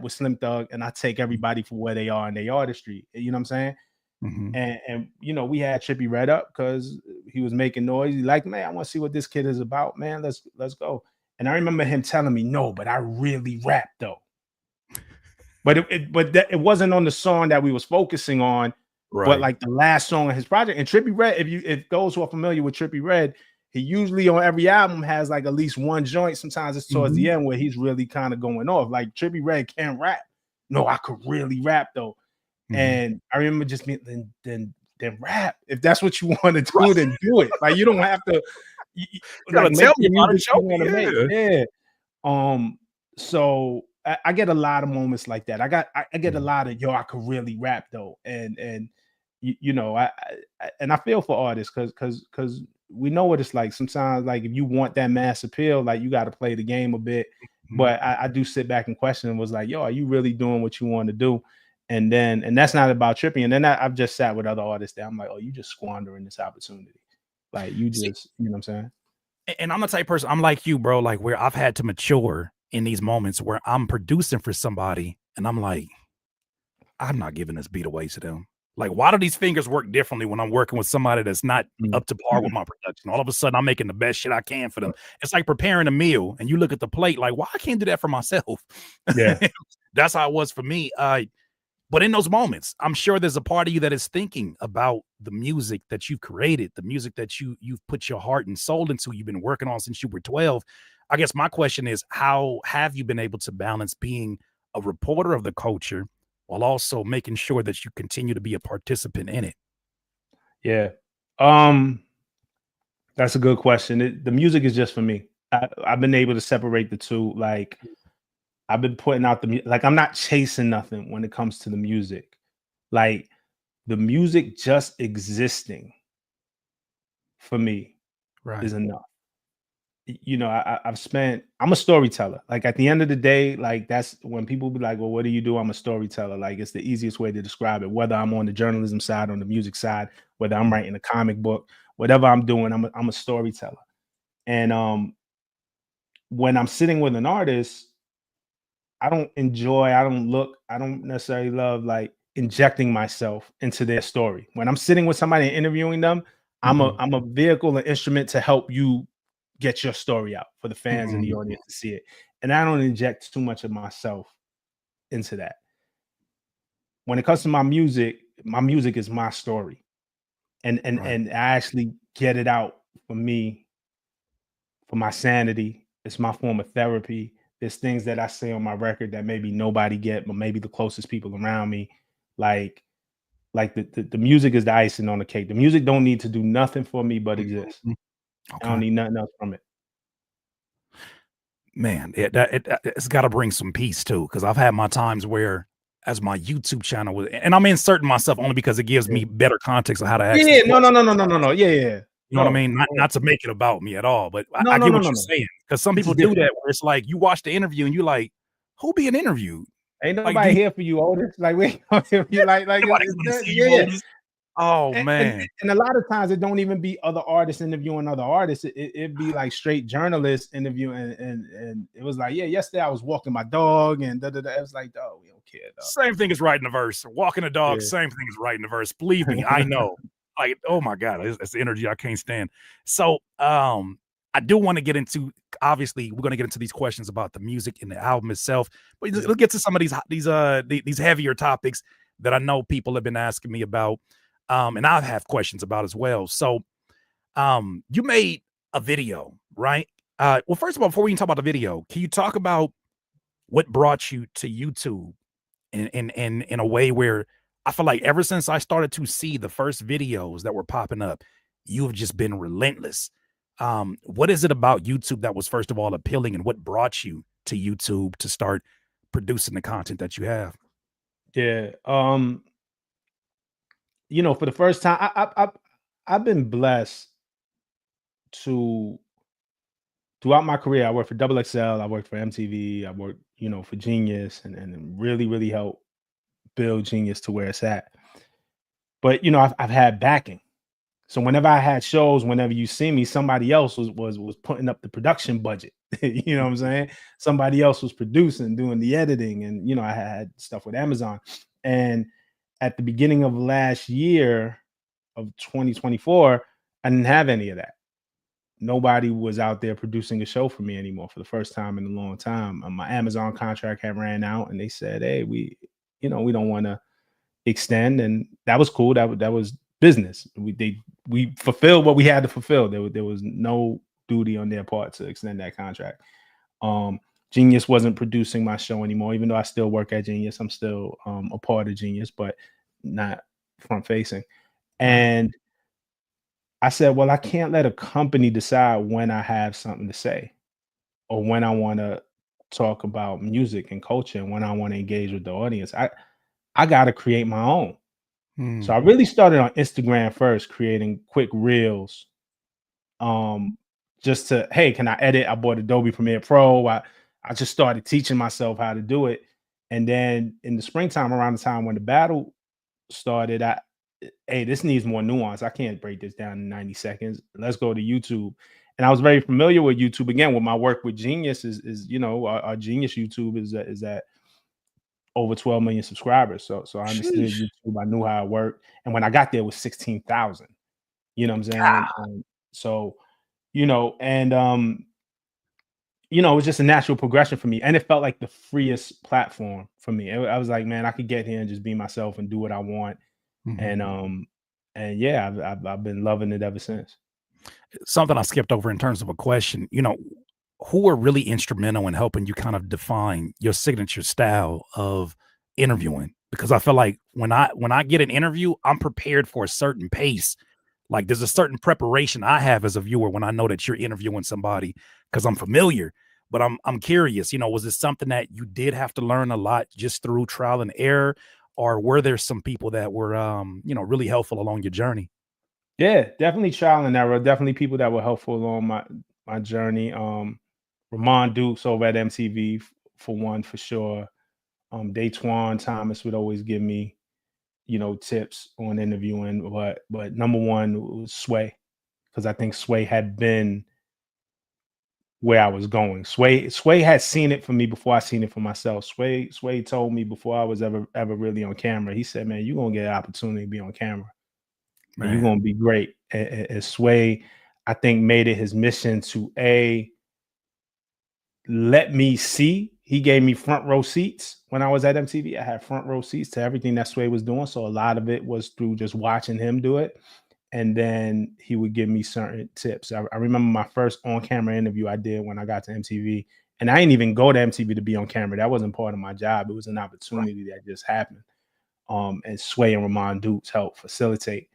with Slim Thug, and I take everybody for where they are in their artistry. You know what I'm saying? Mhm. And you know, we had Trippy Red up because he was making noise. He like, man, I want to see what this kid is about, man. Let's go. And I remember him telling me, no, but I really rap though. But it wasn't on the song that we was focusing on, but Right. like the last song of his project. And Trippy Red, if those who are familiar with Trippy Red, he usually on every album has like at least one joint. Sometimes it's towards the Mhm. end where he's really kind of going off. Like Trippy Red can't rap. No, I could really rap though. Mhm. And I remember just being then rap. If that's what you want to Right. do, then do it. Like you don't have to You like gotta tell make me the about it. music Show you me. want to make. Yeah. Yeah. So I get a lot of moments like that. I get a Mhm. lot of yo, I could really rap though, and you know, and I feel for artists because we know what it's like. Sometimes, like if you want that mass appeal, like you got to play the game a bit. Mhm. But I do sit back and question and was like, yo, are you really doing what you want to do? And that's not about tripping. And then I've just sat with other artists that I'm like, oh, you just squandering this opportunity. Like you See, just, you know what I'm saying? and I'm the type of person. I'm like you, bro. Like where I've had to mature in these moments where I'm producing for somebody, and I'm like, I'm not giving this beat away to them. Like, why do these fingers work differently when I'm working with somebody that's not Mm. up to par with my production? All of a sudden, I'm making the best shit I can for them. It's like preparing a meal, and you look at the plate like, why I can't do that for myself? Yeah. That's how it was for me. But in those moments, I'm sure there's a part of you that is thinking about the music that you've created, the music that you've put your heart and soul into, you've been working on since you were 12. I guess my question is, how have you been able to balance being a reporter of the culture while also making sure that you continue to be a participant in it? Yeah. Um, that's a good question. The music is just for me. I've been able to separate the two. Like I've been putting out like I'm not chasing nothing when it comes to the music. Like the music just existing for me Right. is enough. You know, I've spent. I'm a storyteller. Like at the end of the day, like that's when people be like, "Well, what do you do?" I'm a storyteller. Like it's the easiest way to describe it. Whether I'm on the journalism side, on the music side, whether I'm Mhm. writing a comic book, whatever I'm doing, I'm a storyteller. And when I'm sitting with an artist, I don't necessarily love like injecting myself into their story. When I'm sitting with somebody and interviewing them, Mhm. I'm a vehicle, an instrument to help you get your story out for the fans and the Mhm. audience to see it. And I don't inject too much of myself into that. When it comes to my music is my story. Right. And I actually get it out for me for my sanity. It's my form of therapy. There's things that I say on my record that maybe nobody get, but maybe the closest people around me. Like Like the music is the icing on the cake. The music don't need to do nothing for me but exist. I don't Okay. need nothing else from it. Man, it's got to bring some peace too, because I've had my times where, as my YouTube channel was, and I'm inserting myself only because it gives Yeah. me better context of how to ask these Yeah, no, no, questions. no, no, no, no, no. Yeah, yeah. You know what I No, mean? Not to make it about me at all, but no, I no, get no, what no, you're no. saying, because some This is people do different. that where it's like you watch the interview and you're like, who being interviewed? Ain't Like, do nobody here for you, Otis. Like we ain't gonna hear you like nobody it's want to that, see yeah, you, yeah. Otis? Oh And, and man. and a lot of times it don't even be other artists interviewing other artists. It be like straight journalists interviewing, and it was like, yeah, yesterday I was walking my dog and da da da. It was like, dog, we don't care, dog. Same thing as writing a verse. Walking a dog, Yeah. same thing as writing a verse. Believe me, I know. Like, oh my God, it's the energy I can't stand. So I do want to get into, obviously, we're gonna get into these questions about the music and the album itself, but Yeah. let's get to some of these heavier topics that I know people have been asking me about. And I have questions about as well. So you made a video, right? Well, first of all, before we even talk about the video, can you talk about what brought you to YouTube in a way where I feel like ever since I started to see the first videos that were popping up, you've just been relentless. What is it about YouTube that was first of all appealing, and what brought you to YouTube to start producing the content that you have? Yeah. For the first time, I've been blessed to throughout my career. I worked for Double XL, I worked for MTV, I worked, for Genius, and really, really helped build Genius to where it's at. But I've had backing. So whenever I had shows, whenever you see me, somebody else was putting up the production budget. You know what I'm saying? Somebody else was producing, doing the editing, and I had stuff with Amazon. And at the beginning of last year of 2024, I didn't have any of that. Nobody was out there producing a show for me anymore for the first time in a long time. My Amazon contract had ran out, and they said, "Hey, we don't want to extend," and that was cool. That was business. We fulfilled what we had to fulfill. There was no duty on their part to extend that contract. Genius wasn't producing my show anymore, even though I still work at Genius. I'm still a part of Genius, but not front facing. Right. And I said, well, I can't let a company decide when I have something to say or when I want to talk about music and culture and when I want to engage with the audience. I got to create my own. So I Hmm. really started on Instagram first, creating quick reels. Just to, hey, can I edit? I bought Adobe Premiere Pro. I just started teaching myself how to do it. And then in the springtime, around the time when the battle started, hey, this needs more nuance. I can't break this down in 90 seconds. Let's go to YouTube. And I was very familiar with YouTube again. With my work with Genius is our Genius YouTube is at over 12 million subscribers. So I understood Sheesh. YouTube. I knew how it worked. And when I got there, it was 16,000. You know what I'm saying? So, and it was just a natural progression for me. And it felt like the freest platform for me. I was like, man, I could get here and just be myself and do what I want. Mhm. And yeah, I've been loving it ever since. Something I skipped over in terms of a question, who are really instrumental in helping you kind of define your signature style of interviewing? Because I feel like when I get an interview, I'm prepared for a certain pace. Like there's a certain preparation I have as a viewer when I know that you're interviewing somebody because I'm familiar. But I'm curious, was it something that you did have to learn a lot just through trial and error, or were there some people that were really helpful along your journey? Yeah, definitely trial and error. Definitely people that were helpful along my journey. Ramon Dukes over at MTV for one, for sure. Daytwan Thomas would always give me, tips on interviewing, but number one was Sway, because I think Sway had been where I was going. Sway had seen it for me before I seen it for myself. Sway told me before I was ever really on camera. He said, "Man, you're gonna get an opportunity to be on camera, and you're Man. gonna be great." And Sway, I think, made it his mission to let me see. He gave me front row seats when I was at MTV. I had front row seats to everything that Sway was doing. So a lot of it was through just watching him do it. And then he would give me certain tips. I remember my first on-camera interview I did when I got to MTV. And I didn't even go to MTV to be on camera. That wasn't part of my job. It was an Right. opportunity that just happened. and Sway and Ramon Dukes helped facilitate.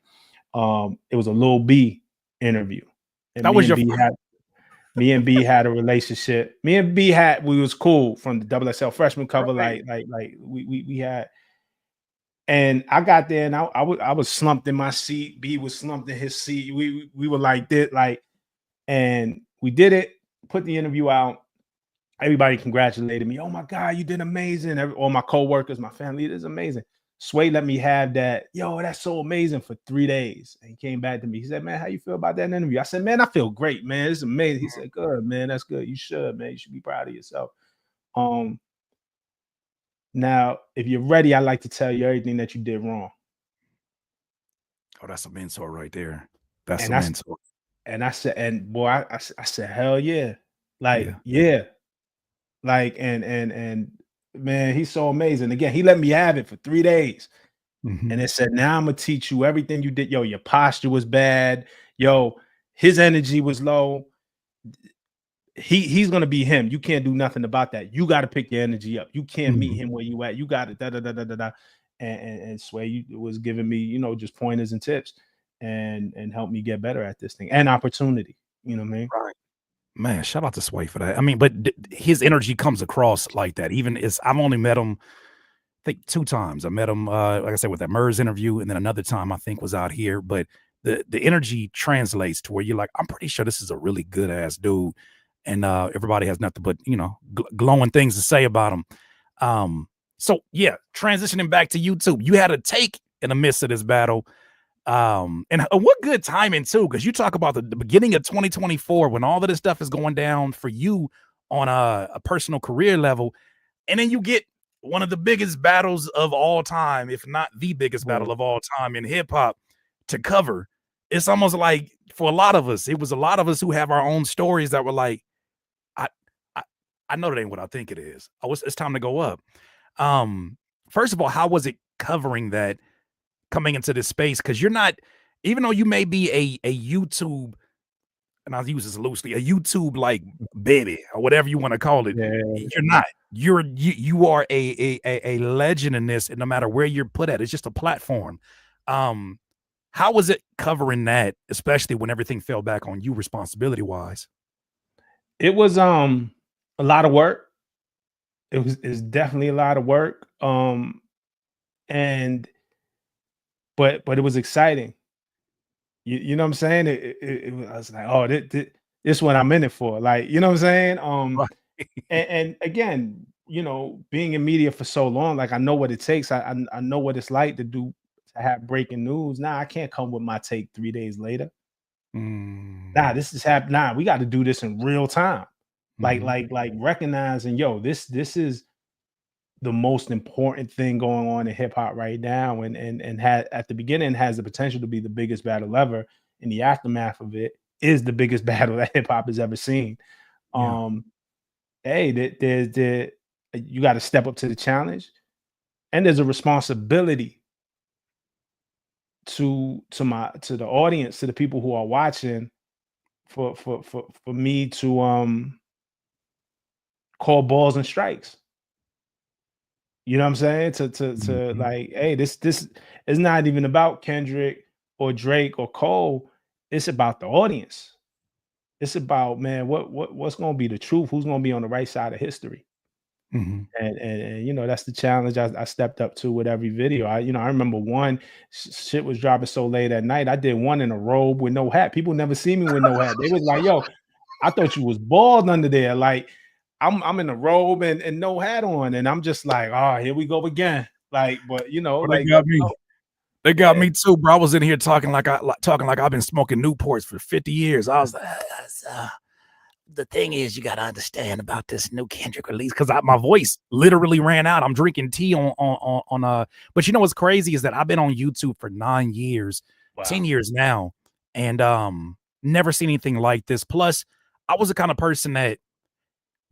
It was a Lil B interview, and That was your first. me and B had a relationship. Me and B we was cool from the Double XL freshman cover. Right. Like we had. And I got there, and I was slumped in my seat. B was slumped in his seat. We were like this, and we did it. Put the interview out. Everybody congratulated me. Oh my God, you did amazing. All my coworkers, my family, it is amazing. Sway let me have that. Yo, that's so amazing for 3 days. And he came back to me. He said, man, how you feel about that interview? I said, man, I feel great, man. It's amazing. He said, good, man. That's good. You should, man. You should be proud of yourself. Now, if you're ready, I'd like to tell you everything that you did wrong. Oh, that's a mentor right there. That's And a mentor. And I said, and boy, I said, hell yeah. Like, yeah. Like, and man, he's so amazing. Again, he let me have it for 3 days. And it said, now I'm gonna teach you everything you did. Yo, your posture was bad. Yo, his energy was low. He's gonna be him. You can't do nothing about that. You got to pick your energy up. You can't meet him where you at. You got it. And Sway was giving me, you know, just pointers and tips and help me get better at this thing and opportunity. You know what I mean? Right. Man, shout out to Sway for that. I mean, but his energy comes across like that. Even I've only met him, I think 2 times. I met him, like I said, with that MERS interview, and then another time I think was out here. But the energy translates to where you're like, I'm pretty sure this is a really good ass dude, and everybody has nothing but, you know, glowing things to say about him. So yeah, transitioning back to YouTube, you had a take in the midst of this battle. And what good timing too, because you talk about the beginning of 2024 when all of this stuff is going down for you on a personal career level, and then you get one of the biggest battles of all time, if not the biggest battle of all time in hip hop to cover. It's almost like for a lot of us, it was a lot of us who have our own stories that were like, I know that ain't what I think it is. Oh, it's time to go up. First of all, how was it covering that? Coming into this space, because you're not, even though you may be a YouTube, and I'll use this loosely, a YouTube like baby or whatever you want to call it, you're not. You are a legend in this, and no matter where you're put at, it's just a platform. How was it covering that, especially when everything fell back on you responsibility wise? It was a lot of work. It's definitely a lot of work. And but it was exciting. You know what I'm saying? It was, I was like, oh, this what I'm in it for. Like, you know what I'm saying? Right. And again, you know, being in media for so long, like I know what it takes. I know what it's like to have breaking news. Nah, I can't come with my take 3 days later. Nah, this is happening. Nah, we got to do this in real time. Like recognizing, yo, this is the most important thing going on in hip hop right now, and had at the beginning has the potential to be the biggest battle ever. In the aftermath of it is the biggest battle that hip hop has ever seen. Hey, you got to step up to the challenge, and there's a responsibility to the audience, to the people who are watching, for me to call balls and strikes. You know what I'm saying? To like, hey, this is not even about Kendrick or Drake or Cole. It's about the audience. It's about, man, what's going to be the truth? Who's going to be on the right side of history? And you know, that's the challenge I stepped up to with every video. I remember one shit was dropping so late at night. I did one in a robe with no hat. People never see me with no hat. They was like, yo, I thought you was bald under there. Like, I'm in a robe and no hat on, and I'm just like, oh, here we go again. Like, but you know, they got me. They got me too, bro. I was in here talking like I've been smoking Newports for 50 years. I was like, the thing is, you got to understand about this new Kendrick release, because my voice literally ran out. I'm drinking tea on but you know what's crazy is that I've been on YouTube for 9 years, 10 years now, and never seen anything like this. Plus, I was the kind of person that,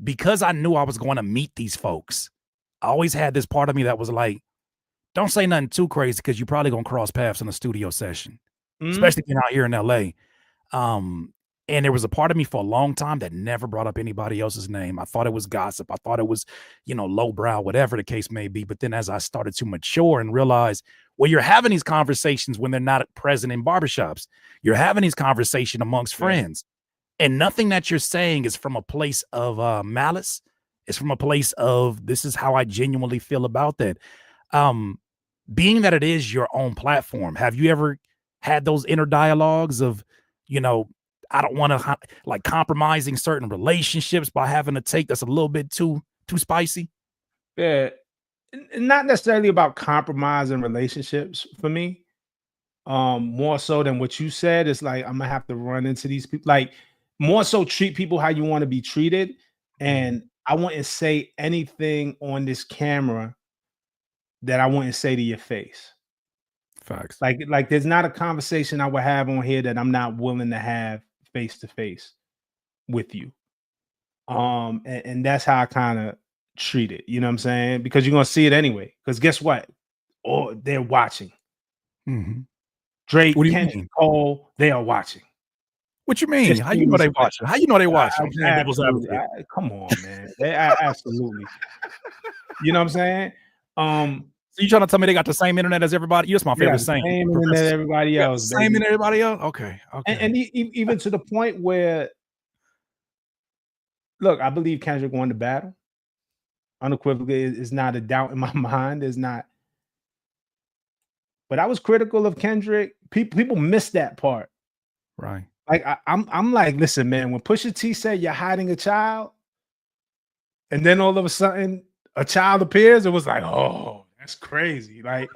because I knew I was going to meet these folks, I always had this part of me that was like, don't say nothing too crazy, because you're probably going to cross paths in a studio session, especially if you're out here in LA. And there was a part of me for a long time that never brought up anybody else's name. I thought it was gossip. I thought it was, lowbrow, whatever the case may be. But then as I started to mature and realize, well, you're having these conversations when they're not present in barbershops. You're having these conversations amongst friends. And nothing that you're saying is from a place of malice. It's from a place of, this is how I genuinely feel about that. Being that it is your own platform, have you ever had those inner dialogues of, I don't want to like compromising certain relationships by having a take that's a little bit too spicy? Yeah, not necessarily about compromising relationships for me. More so than what you said. It's like I'm gonna have to run into these people. Like more so, treat people how you want to be treated. And I wouldn't say anything on this camera that I wouldn't say to your face. Facts. Like there's not a conversation I would have on here that I'm not willing to have face to face with you. And that's how I kind of treat it. You know what I'm saying? Because you're gonna see it anyway. Because guess what? Oh, they're watching. Mhm. Drake, What do you Kendrick, mean? Cole, they are watching. What you mean? Just How you know they watching? How you know they watching? I'm playing devil's absolutely. advocate. Come on, man. Absolutely. You know what I'm saying? So you trying to tell me they got the same internet as everybody? You're just my Yeah, favorite the saying. same internet everybody You got the else, same baby. internet everybody else? Okay. And even to the point where, look, I believe Kendrick won the battle. Unequivocally, is not a doubt in my mind. There's not. But I was critical of Kendrick. People miss that part. Right. Like I'm like, listen, man. When Pusha T said you're hiding a child, and then all of a sudden a child appears, it was like, oh, that's crazy. Like,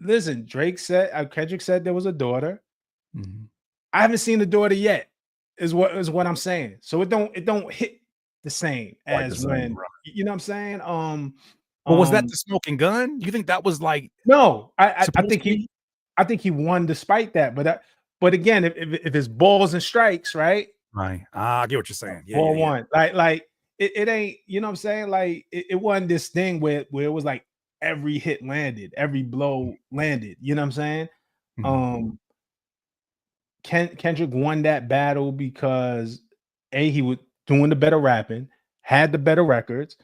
listen, Kendrick said there was a daughter. I haven't seen the daughter yet. Is what I'm saying. So it don't hit the same as when, right. you know what I'm saying. But was that the smoking gun? You think that was like No, I supposed think to be? I think he won despite that. But again, if it's balls and strikes, right? Right. I get what you're saying. Yeah, 4-1. Like it ain't, you know what I'm saying? Like it wasn't this thing where it was like every hit landed, every blow landed. You know what I'm saying? Kendrick won that battle because he was doing the better rapping, had the better records,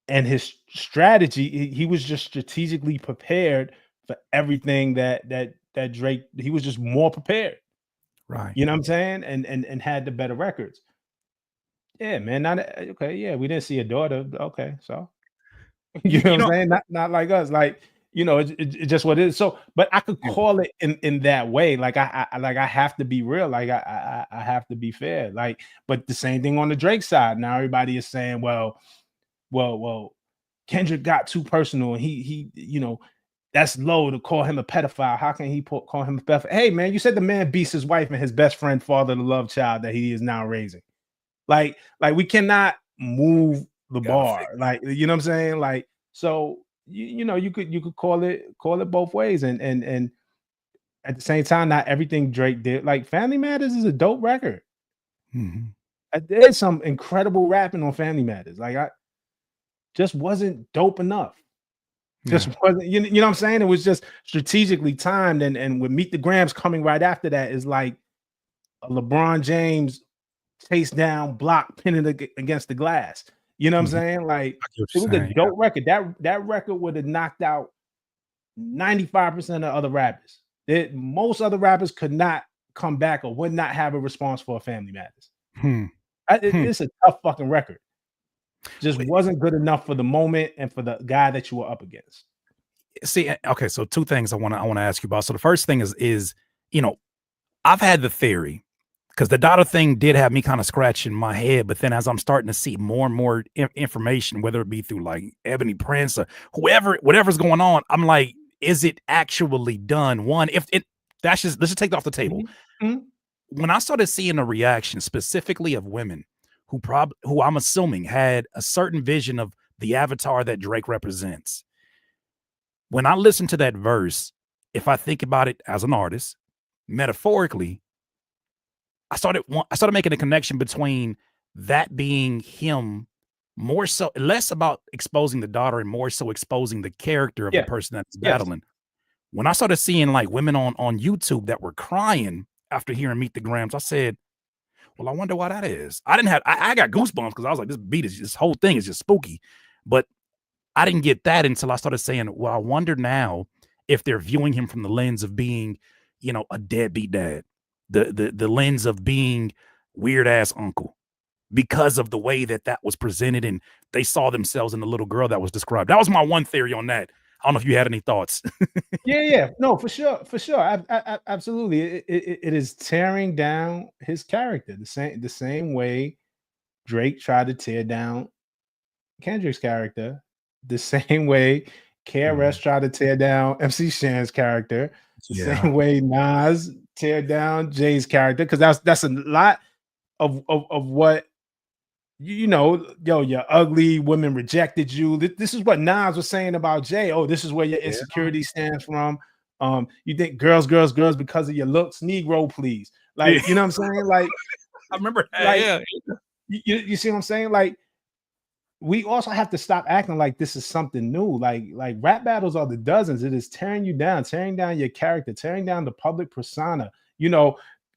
and his strategy, he was just strategically prepared for everything that Drake, he was just more prepared. Right. You know what I'm saying? And had the better records. Yeah, man. Not okay. Yeah, we didn't see a daughter. Okay, so you know what I'm saying? Not like us. Like, it's just what it is. So, but I could call it in that way. Like I have to be real. Like I have to be fair. Like, but the same thing on the Drake side. Now everybody is saying, well, Kendrick got too personal, and he that's low to call him a pedophile. How can he call him a pedophile? Hey, man, you said the man beats his wife and his best friend fathered the love child that he is now raising. Like we cannot move the bar. Like, you know what I'm saying? Like, so you could call it both ways, and at the same time, not everything Drake did. Like, Family Matters is a dope record. There's some incredible rapping on Family Matters. Like, I just wasn't dope enough. Just wasn't, you know what I'm saying? It was just strategically timed, and with Meet the Grams coming right after that is like a LeBron James chase down block pinning against the glass. You know what I'm saying? Like, it was a dope record. That record would have knocked out 95% of other rappers. Most other rappers could not come back or would not have a response for Family Matters. It's a tough fucking record. Just wasn't good enough for the moment and for the guy that you were up against. See, okay, so two things I want to ask you about. So the first thing is I've had the theory, because the daughter thing did have me kind of scratching my head, but then as I'm starting to see more and more information, whether it be through like Ebony Prince or whatever's going on, I'm like, is it actually done? One, if it let's just take it off the table. When I started seeing the reaction specifically of women who I'm assuming had a certain vision of the avatar that Drake represents, when I listen to that verse, if I think about it as an artist, metaphorically, I started making a connection between that being him, more so less about exposing the daughter and more so exposing the character of the person that's battling. When I started seeing like women on YouTube that were crying after hearing Meet the Grams. I said, well, I wonder why that is. I didn't have, I got goosebumps because I was like, this whole thing is just spooky. But I didn't get that until I started saying, well, I wonder now if they're viewing him from the lens of being, a deadbeat dad, the lens of being weird ass uncle, because of the way that was presented and they saw themselves in the little girl that was described. That was my one theory on that. I don't know if you had any thoughts. Yeah. No, for sure. Absolutely. It is tearing down his character the same way Drake tried to tear down Kendrick's character, the same way KRS tried to tear down MC Shan's character, the same way Nas tear down Jay's character, because that's a lot of what your ugly women rejected you. This is what Nas was saying about Jay. Oh, this is where your insecurity stands from. You think girls because of your looks. Negro, please. Like, you know what I'm saying? Like, I remember that. Like, you see what I'm saying? Like, we also have to stop acting like this is something new. Like rap battles are the dozens. It is tearing you down, tearing down your character, tearing down the public persona.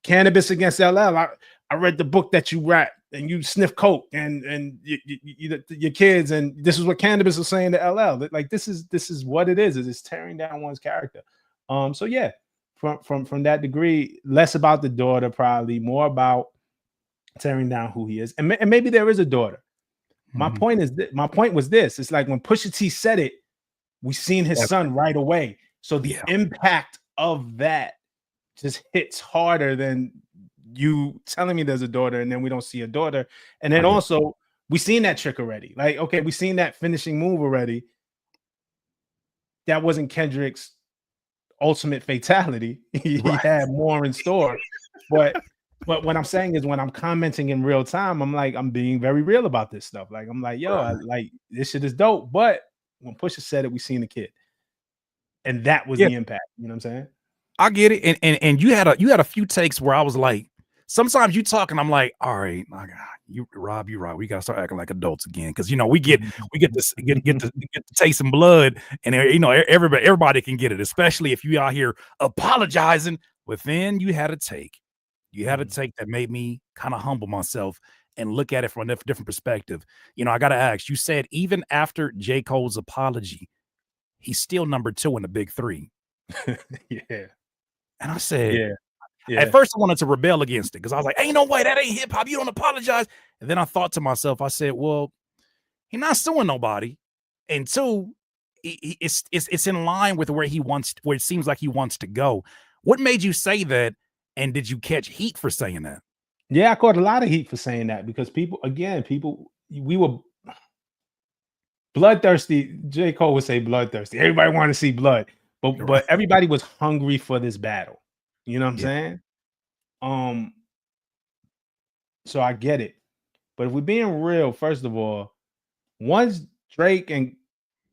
Cannabis against LL. I read the book that you rap and you sniff coke and your kids, and this is what Cannabis was saying to LL. Like, this is what it is. It's tearing down one's character. So yeah, from that degree, less about the daughter, probably more about tearing down who he is, and maybe there is a daughter. My point was this: it's like when Pusha T said it, we seen his son right away. So the impact of that just hits harder than you telling me there's a daughter and then we don't see a daughter. And then also we seen that trick already. Like, okay, we seen that finishing move already. That wasn't Kendrick's ultimate fatality. He had more in store. But what I'm saying is, when I'm commenting in real time, I'm being very real about this stuff. Like, I'm like, yo, like, this shit is dope. But when Pusha said it, we seen the kid. And that was the impact. You know what I'm saying? I get it. And you had a few takes where I was like, sometimes you talk and I'm like, all right, my God, Rob, you're right. We gotta start acting like adults again. Because we get to taste some blood, and everybody can get it, especially if you out here apologizing. But then you had a take. You had a take that made me kind of humble myself and look at it from a different perspective. I gotta ask, you said even after J. Cole's apology, he's still number 2 in the big 3. Yeah. And I said, yeah. At first I wanted to rebel against it because I was like, ain't no way, that ain't hip hop. You don't apologize. And then I thought to myself, I said, well, he's not suing nobody. And 2, it's in line with where it seems like he wants to go. What made you say that? And did you catch heat for saying that? Yeah, I caught a lot of heat for saying that because people, we were bloodthirsty. J. Cole would say bloodthirsty. Everybody wanted to see blood, but everybody was hungry for this battle. You know what I'm saying? So I get it. But if we're being real, first of all, once Drake and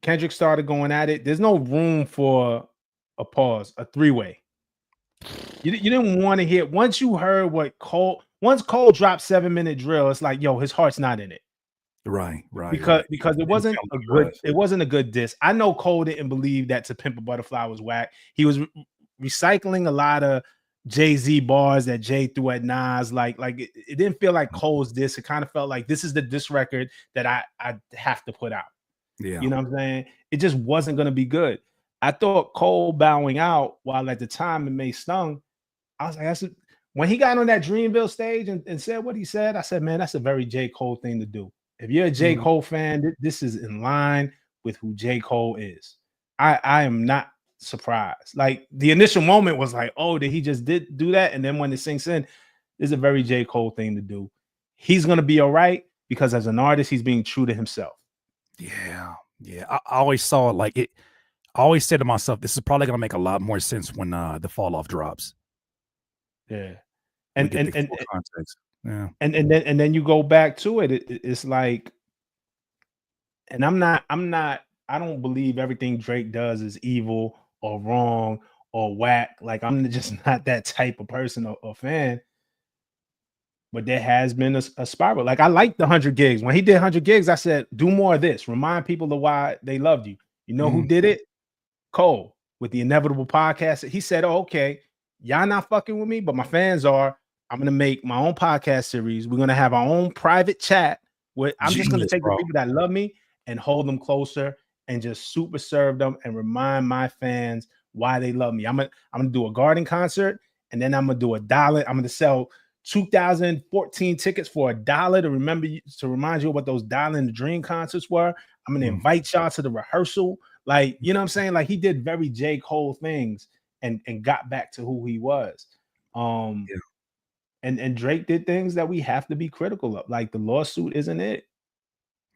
Kendrick started going at it, there's no room for a pause, a 3-way. You didn't want to hear, once you heard once Cole dropped 7-minute drill, it's like, yo, his heart's not in it. Right. Because it wasn't a good diss. I know Cole didn't believe that To Pimp a Butterfly was whack. He was recycling a lot of Jay-Z bars that Jay threw at Nas. Like it didn't feel like Cole's diss. It kind of felt like this is the diss record that I have to put out. Yeah. You know what I'm saying? It just wasn't going to be good. I thought Cole bowing out, while at the time it may stung, I was like, when he got on that Dreamville stage and said what he said, I said, man, that's a very J. Cole thing to do. If you're a J. Cole fan, this is in line with who J. Cole is. I am not surprised. Like, the initial moment was like, oh, did he just do that? And then when it sinks in, this is a very J. Cole thing to do. He's going to be all right because as an artist, he's being true to himself. Yeah. I always saw it like it. I always said to myself, this is probably going to make a lot more sense when the Fall Off drops. Yeah. And context. Yeah. And then you go back to it. It's like, and I don't believe everything Drake does is evil or wrong or whack. Like, I'm just not that type of person or fan. But there has been a spiral. Like, I like the 100 gigs. When he did 100 gigs, I said, do more of this. Remind people of why they loved you. You know who did it? Cole, with the Inevitable podcast. He said, oh, okay, y'all not fucking with me, but my fans are. I'm gonna make my own podcast series. We're gonna have our own private chat where I'm just gonna Genius, take the bro. people that love me and hold them closer and just super serve them and remind my fans why they love me. I'm gonna do a garden concert, and then I'm gonna do $1. I'm gonna sell 2014 tickets for $1 to remind you of what those Dollar in the Dream concerts were. I'm gonna invite y'all to the rehearsal. Like, you know what I'm saying? Like, he did very J. Cole things and got back to who he was. Yeah. And Drake did things that we have to be critical of. Like, the lawsuit isn't it.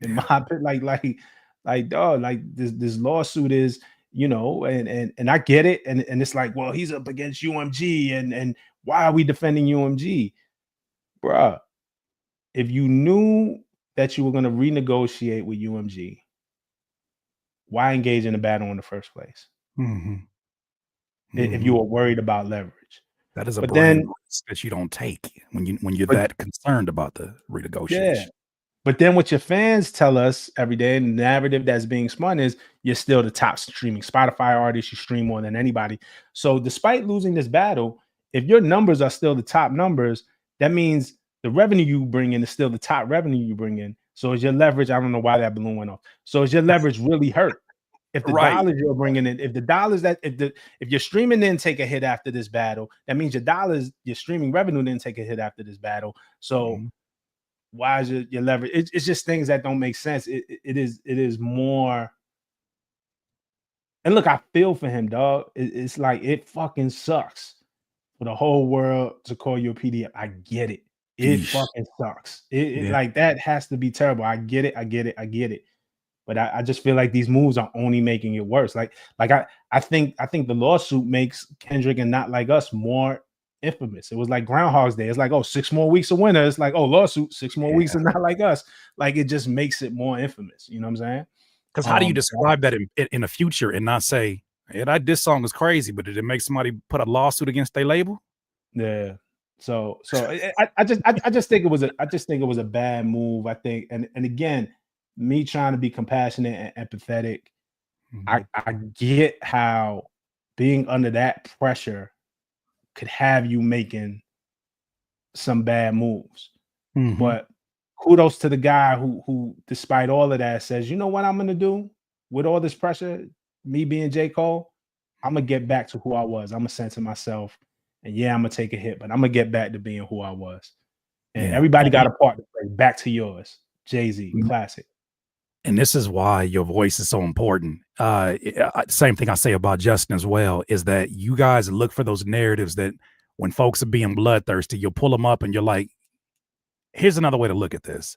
In my opinion, like dog, like this lawsuit is, you know, and I get it, and it's like, well, he's up against UMG, and why are we defending UMG, bruh? If you knew that you were going to renegotiate with UMG, why engage in a battle in the first place? If you were worried about leverage, that is a but brand then risk that you don't take when you're that concerned about the renegotiation. yeah. But then what your fans tell us every day, and the narrative that's being spun is you're still the top streaming Spotify artist. You stream more than anybody. So despite losing this battle, if your numbers are still the top numbers, that means the revenue you bring in is still the top revenue you bring in. So is your leverage? I don't know why that balloon went off. So is your leverage really hurt? If the Right. dollars you're bringing in, if the dollars that if your streaming didn't take a hit after this battle, that means your streaming revenue didn't take a hit after this battle. So why is your leverage? It's just things that don't make sense. It is more. And look, I feel for him, dog. It's like it fucking sucks for the whole world to call you a PDF. I get it. It fucking sucks. It like that has to be terrible. I get it. I get it. I get it. But I just feel like these moves are only making it worse. Like I think the lawsuit makes Kendrick and Not Like Us more infamous. It was like Groundhog's Day. It's like, oh, 6 more weeks of winter. It's like, oh, lawsuit, 6 more weeks of Not Like Us. Like, it just makes it more infamous. You know what I'm saying? Because how do you describe that in the future and not say, yeah, this song is crazy, but did it make somebody put a lawsuit against their label? Yeah. So I just think it was a bad move. I think, and again, me trying to be compassionate and empathetic, I get how being under that pressure could have you making some bad moves. But kudos to the guy who despite all of that says, you know what I'm gonna do with all this pressure, me being J. Cole, I'm gonna get back to who I was. I'm gonna censor myself, and yeah, I'm gonna take a hit, but I'm gonna get back to being who I was. And everybody got a part to play. Back to yours, Jay-Z, classic. And this is why your voice is so important. Same thing I say about Justin as well, is that you guys look for those narratives that when folks are being bloodthirsty, you'll pull them up and you're like, here's another way to look at this.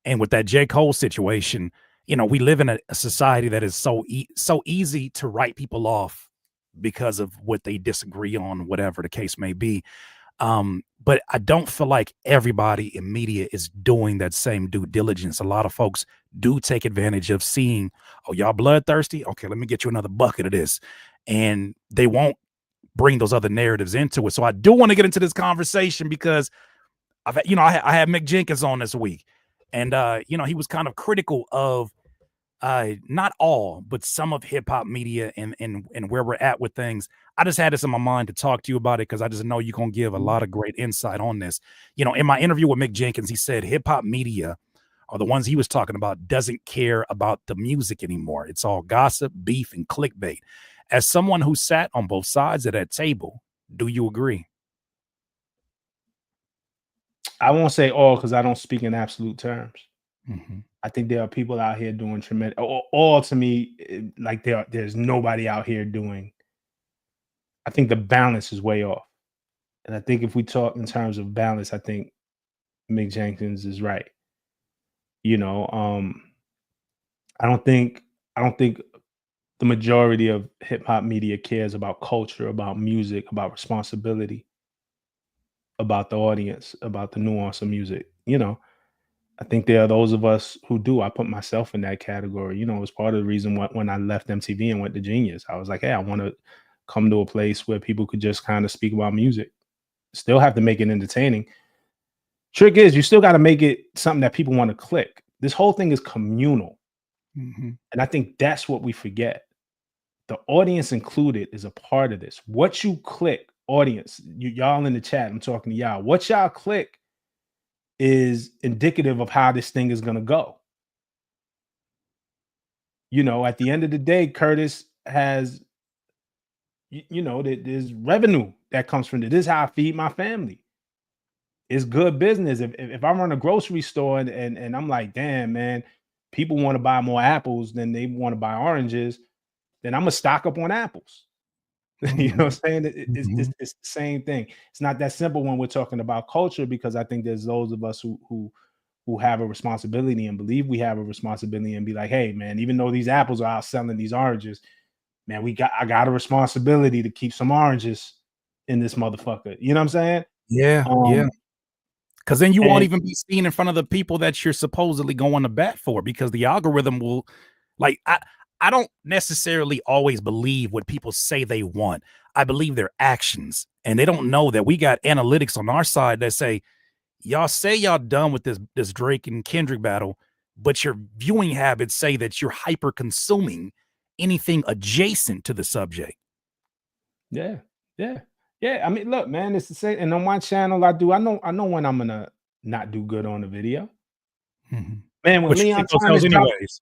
And with that J. Cole situation, you know, we live in a society that is so easy to write people off because of what they disagree on, whatever the case may be. But I don't feel like everybody in media is doing that same due diligence. A lot of folks do take advantage of seeing, oh, y'all bloodthirsty? Okay, let me get you another bucket of this. And they won't bring those other narratives into it. So I do want to get into this conversation because I had Mick Jenkins on this week, and he was kind of critical of not all, but some of hip hop media and where we're at with things. I just had this in my mind to talk to you about it because I just know you're gonna give a lot of great insight on this. You know, in my interview with Mick Jenkins, he said hip hop media, or the ones he was talking about, doesn't care about the music anymore. It's all gossip, beef, and clickbait. As someone who sat on both sides of that table, do you agree? I won't say all because I don't speak in absolute terms. I think there are people out here doing tremendous. All to me, like there's nobody out here doing. I think the balance is way off, and I think if we talk in terms of balance, I think Mick Jenkins is right. You know, I don't think the majority of hip hop media cares about culture, about music, about responsibility, about the audience, about the nuance of music. You know, I think there are those of us who do. I put myself in that category. You know, it was part of the reason when I left MTV and went to Genius. I was like, hey, I want to come to a place where people could just kind of speak about music. Still have to make it entertaining. Trick is you still got to make it something that people want to click. This whole thing is communal. And I think that's what we forget. The audience included is a part of this. What you click audience, y'all in the chat, I'm talking to y'all. What y'all click is indicative of how this thing is gonna go. You know, at the end of the day, Curtis has, you know, there's revenue that comes from it. This is how I feed my family. It's good business. If I run a grocery store and I'm like, damn, man, people want to buy more apples than they want to buy oranges, then I'm gonna stock up on apples. You know what I'm saying? It's the same thing. It's not that simple when we're talking about culture, because I think there's those of us who have a responsibility and believe we have a responsibility and be like, hey, man, even though these apples are outselling these oranges, man, I got a responsibility to keep some oranges in this motherfucker. You know what I'm saying? Yeah, yeah. Because then you won't and even be seen in front of the people that you're supposedly going to bat for, because the algorithm will, like, I don't necessarily always believe what people say they want. I believe their actions, and they don't know that we got analytics on our side that say, y'all say y'all done with this Drake and Kendrick battle, but your viewing habits say that you're hyper consuming anything adjacent to the subject. yeah, yeah. Yeah, I mean, look, man, it's the same. And on my channel, I know when I'm gonna not do good on the video. Mhm. Man, when But you Leon keep those Thomas sales dropped, anyways.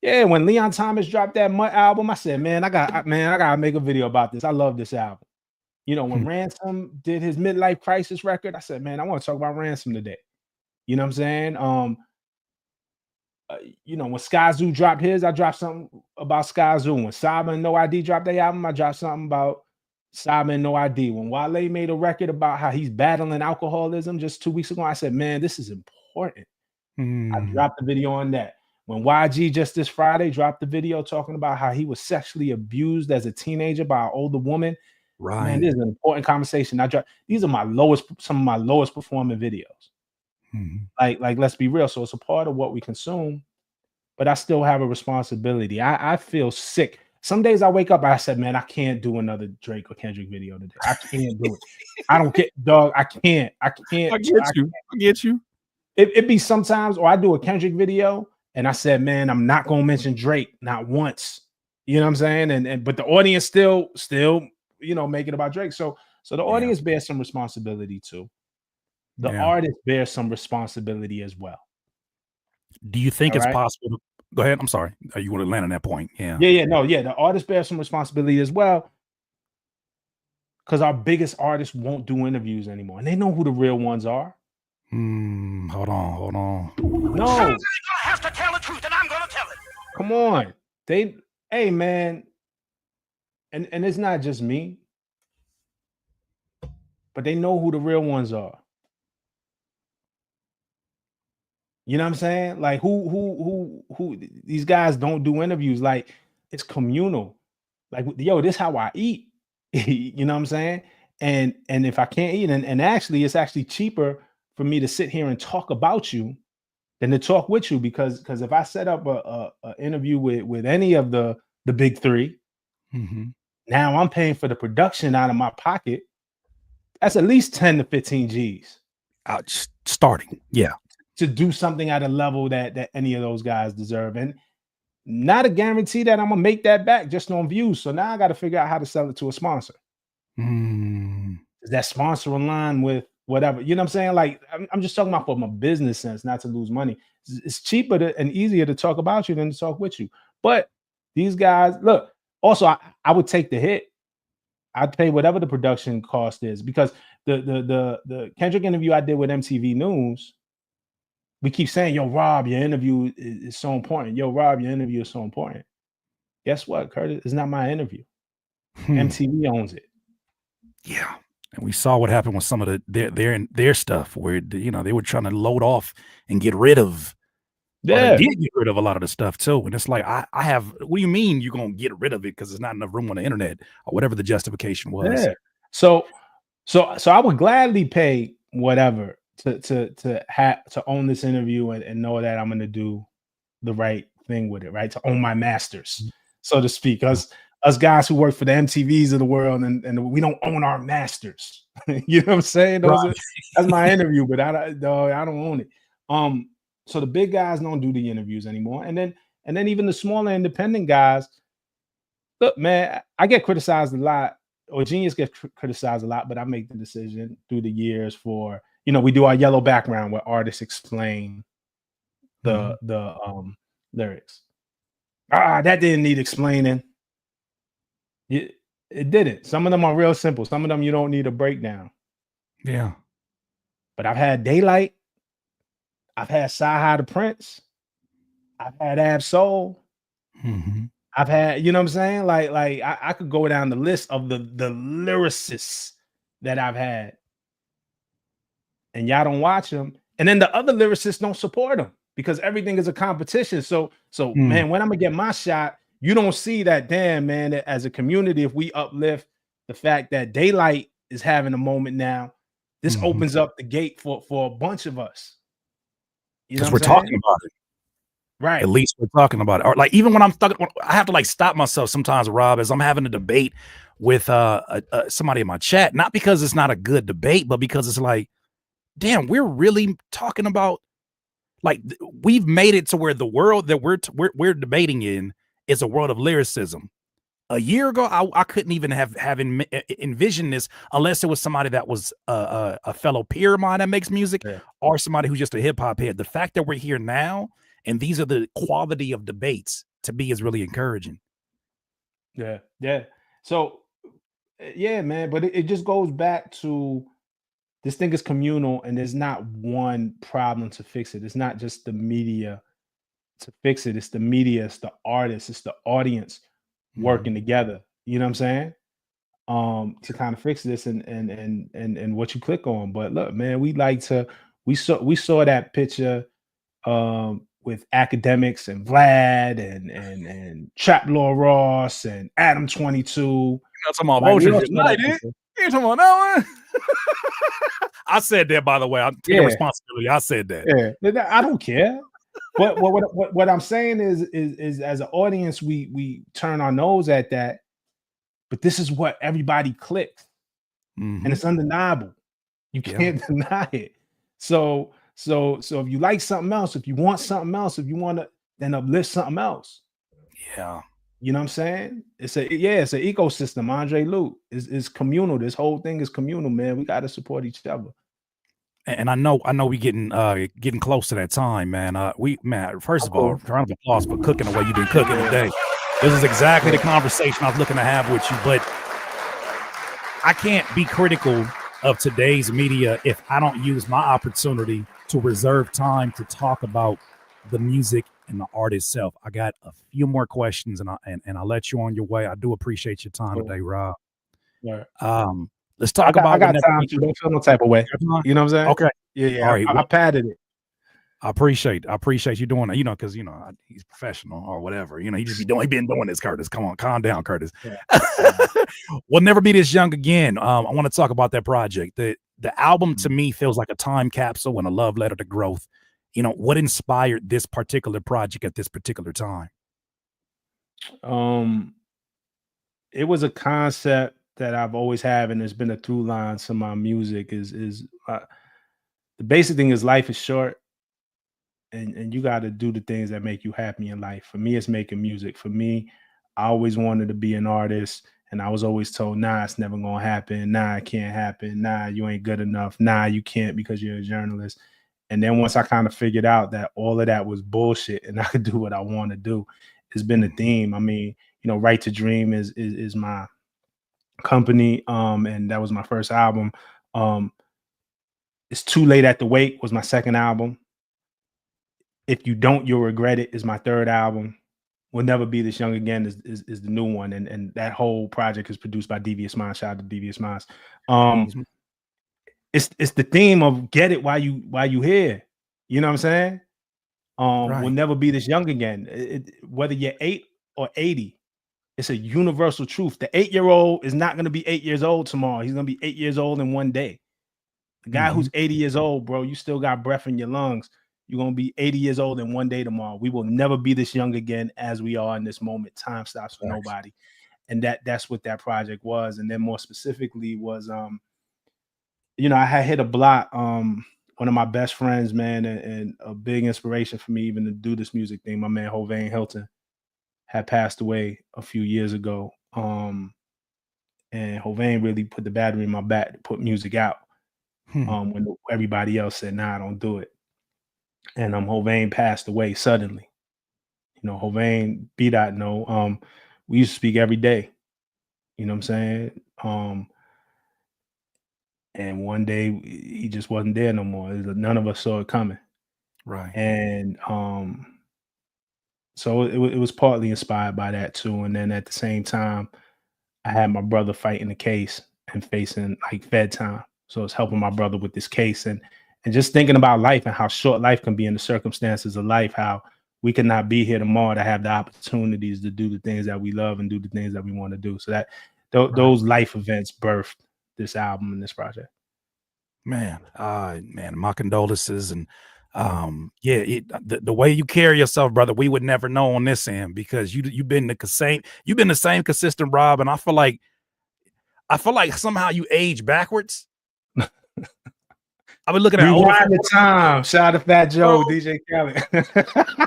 yeah, when Leon Thomas dropped that Mutt album, I said, man, I gotta make a video about this. I love this album. You know, when Hmm. Ransom did his midlife crisis record, I said, man, I want to talk about Ransom today. You know what I'm saying? You know, when Skyzoo dropped his, I dropped something about Skyzoo. When Saba and No ID dropped their album, I dropped something about Saba and No ID. When Wale made a record about how he's battling alcoholism just 2 weeks ago, I said, man, this is important. I Mm, dropped the video on that. When YG just this Friday dropped the video talking about how he was sexually abused as a teenager by an older woman, man, right. this is an important conversation. These are some of my lowest performing videos. Mhm. Like let's be real. So it's a part of what we consume, but I still have a responsibility. I feel sick. Some days I wake up, I said, man, I can't do another Drake or Kendrick video today. I can't do it. I don't get, dog. I can't. I can't. I get you. I get you. It be sometimes, or I do a Kendrick video and I said, man, I'm not gonna mention Drake, not once. You know what I'm saying? And but the audience still, you know, make it about Drake. So the Yeah. audience bears some responsibility too. The Yeah. artist bears some responsibility as well. Do you think All it's right. possible to go ahead? I'm sorry. You want to land on that point? Yeah. Yeah, no, yeah. The artist bears some responsibility as well, because our biggest artists won't do interviews anymore, and they know who the real ones are. Hold on. Hold on. No, Somebody's gonna have to tell the truth, and I'm gonna tell it. come on. Hey man, and it's not just me, but they know who the real ones are. You know what I'm saying? Like who these guys don't do interviews. Like it's communal. Like, yo, this how I eat. You know what I'm saying? And if I can't eat, and actually it's actually cheaper for me to sit here and talk about you than to talk with you, because if I set up a interview with any of the big three, Mhm. now I'm paying for the production out of my pocket. That's at least 10 to 15 G's Starting. Yeah. to do something at a level that any of those guys deserve. And not a guarantee that I'm gonna make that back just on views. So now I got to figure out how to sell it to a sponsor. Mm, Does that sponsor align with whatever? You know what I'm saying? Like I'm just talking about from a business sense, not to lose money. It's cheaper and easier to talk about you than to talk with you. But these guys, look, also I would take the hit. I'd pay whatever the production cost is, because the Kendrick interview I did with MTV News, we keep saying, yo, Rob, your interview is so important. Yo, Rob, your interview is so important. Guess what, Curtis? It's not my interview. hmm. MTV owns it. Yeah. And we saw what happened with some of their stuff, where they were trying to load off and get rid of, or they Yeah, did get rid of a lot of the stuff too. And it's like, I have, what do you mean you're gonna get rid of it because there's not enough room on the internet, or whatever the justification was? yeah. So I would gladly pay whatever to own this interview and know that I'm gonna do the right thing with it, right? To own my masters, so to speak. Yeah. Us guys who work for the MTVs of the world, and we don't own our masters. You know what I'm saying? Right. That's my interview, but I don't own it. So the big guys don't do the interviews anymore, and then even the smaller independent guys. Look, man, I get criticized a lot or Genius gets criticized a lot, but I make the decision through the years for, we do our yellow background where artists explain the lyrics. That didn't need explaining. It didn't. Some of them are real simple. Some of them you don't need a breakdown. Yeah. But I've had Daylight. I've had Sci-Hi the Prince. I've had Ab Soul. I've had, you know what I'm saying? Like I could go down the list of the lyricists that I've had. And y'all don't watch them. And then the other lyricists don't support them because everything is a competition. So man, when I'm gonna get my shot, you don't see that. Damn, man, as a community, if we uplift the fact that Daylight is having a moment now, this opens up the gate for a bunch of us. Because we're talking about it. Right. At least we're talking about it. Or like even when I'm stuck, I have to like stop myself sometimes, Rob, as I'm having a debate with somebody in my chat, not because it's not a good debate, but because it's like, damn, we're really talking about, like, we've made it to where the world that we're debating in is a world of lyricism. A year ago, I couldn't even have envisioned this unless it was somebody that was a fellow peer of mine that makes music, or somebody who's just a hip hop head. The fact that we're here now and these are the quality of debates, to me, is really encouraging. Yeah. So, yeah, man, but it just goes back to, this thing is communal and there's not one problem to fix it. It's not just the media to fix it. It's the media, it's the artists, it's the audience working together. You know what I'm saying? To kind of fix this and what you click on. But look, man, we saw that picture with academics and Vlad and Trap Law Ross and Adam 22. That's my emotions. You talking about that one? I said that, by the way. I'm taking responsibility. I said that. Yeah, I don't care. But what I'm saying is as an audience, we turn our nose at that. But this is what everybody clicks, and it's undeniable. You can't deny it. So if you like something else, if you want something else, if you want to then uplift something else. Yeah. You know what I'm saying? It's an ecosystem. Andre Luke is communal. This whole thing is communal, man. We got to support each other. And I know we getting close to that time, man. First of all, round of applause for cooking the way you've been cooking today. This is exactly the conversation I was looking to have with you, but I can't be critical of today's media if I don't use my opportunity to reserve time to talk about the music and the art itself. I got a few more questions, and I'll let you on your way. I do appreciate your time today, Rob. Right. Let's talk about. I got time to. Don't feel no type of way. You know what I'm saying? Okay. Yeah. All right. I padded it. I appreciate you doing that. Because he's professional or whatever. He been doing this, Curtis. Come on, calm down, Curtis. Yeah. We'll never be this young again. I want to talk about that project. The album to me feels like a time capsule and a love letter to growth. What inspired this particular project at this particular time? It was a concept that I've always had, and there's been a through line to my music. Is the basic thing is life is short, and you got to do the things that make you happy in life. For me, it's making music. For me, I always wanted to be an artist, and I was always told, nah, it's never gonna happen. Nah, it can't happen. Nah, you ain't good enough. Nah, you can't because you're a journalist. And then once I kind of figured out that all of that was bullshit and I could do what I want to do, it's been a theme. I mean, Right to Dream is my company, and that was my first album. It's Too Late at the Wake was my second album. If You Don't, You'll Regret It is my third album. We'll Never Be This Young Again is the new one, and that whole project is produced by Devious Minds. Shout out to Devious Minds. It's the theme of get it while you here. You know what I'm saying? Right. We'll never be this young again. Whether you're 8 or 80, it's a universal truth. The 8-year-old is not going to be 8 years old tomorrow. He's going to be 8 years old in one day. The guy who's 80 years old, bro, you still got breath in your lungs. You're going to be 80 years old in one day tomorrow. We will never be this young again as we are in this moment. Time stops for nobody. And that's what that project was. And then more specifically was, I had hit a block. One of my best friends, man, and a big inspiration for me even to do this music thing, my man Hovain Hilton, had passed away a few years ago. and Hovain really put the battery in my back to put music out. When everybody else said, "Nah, don't do it." And Hovain passed away suddenly. You know, Hovain, B. Dot know, we used to speak every day. You know what I'm saying? And one day he just wasn't there no more. None of us saw it coming. Right. And so it was partly inspired by that too. And then at the same time, I had my brother fighting the case and facing like Fed time. So it's helping my brother with this case and just thinking about life and how short life can be in the circumstances of life, how we could not be here tomorrow to have the opportunities to do the things that we love and do the things that we want to do. So that those life events birthed this album and this project. Man, my condolences. And the way you carry yourself, brother, we would never know on this end, because you've been the same consistent Rob. And I feel like somehow you age backwards. I've been looking at Rewind the time. Shout out to Fat Joe, Bro, DJ Khaled.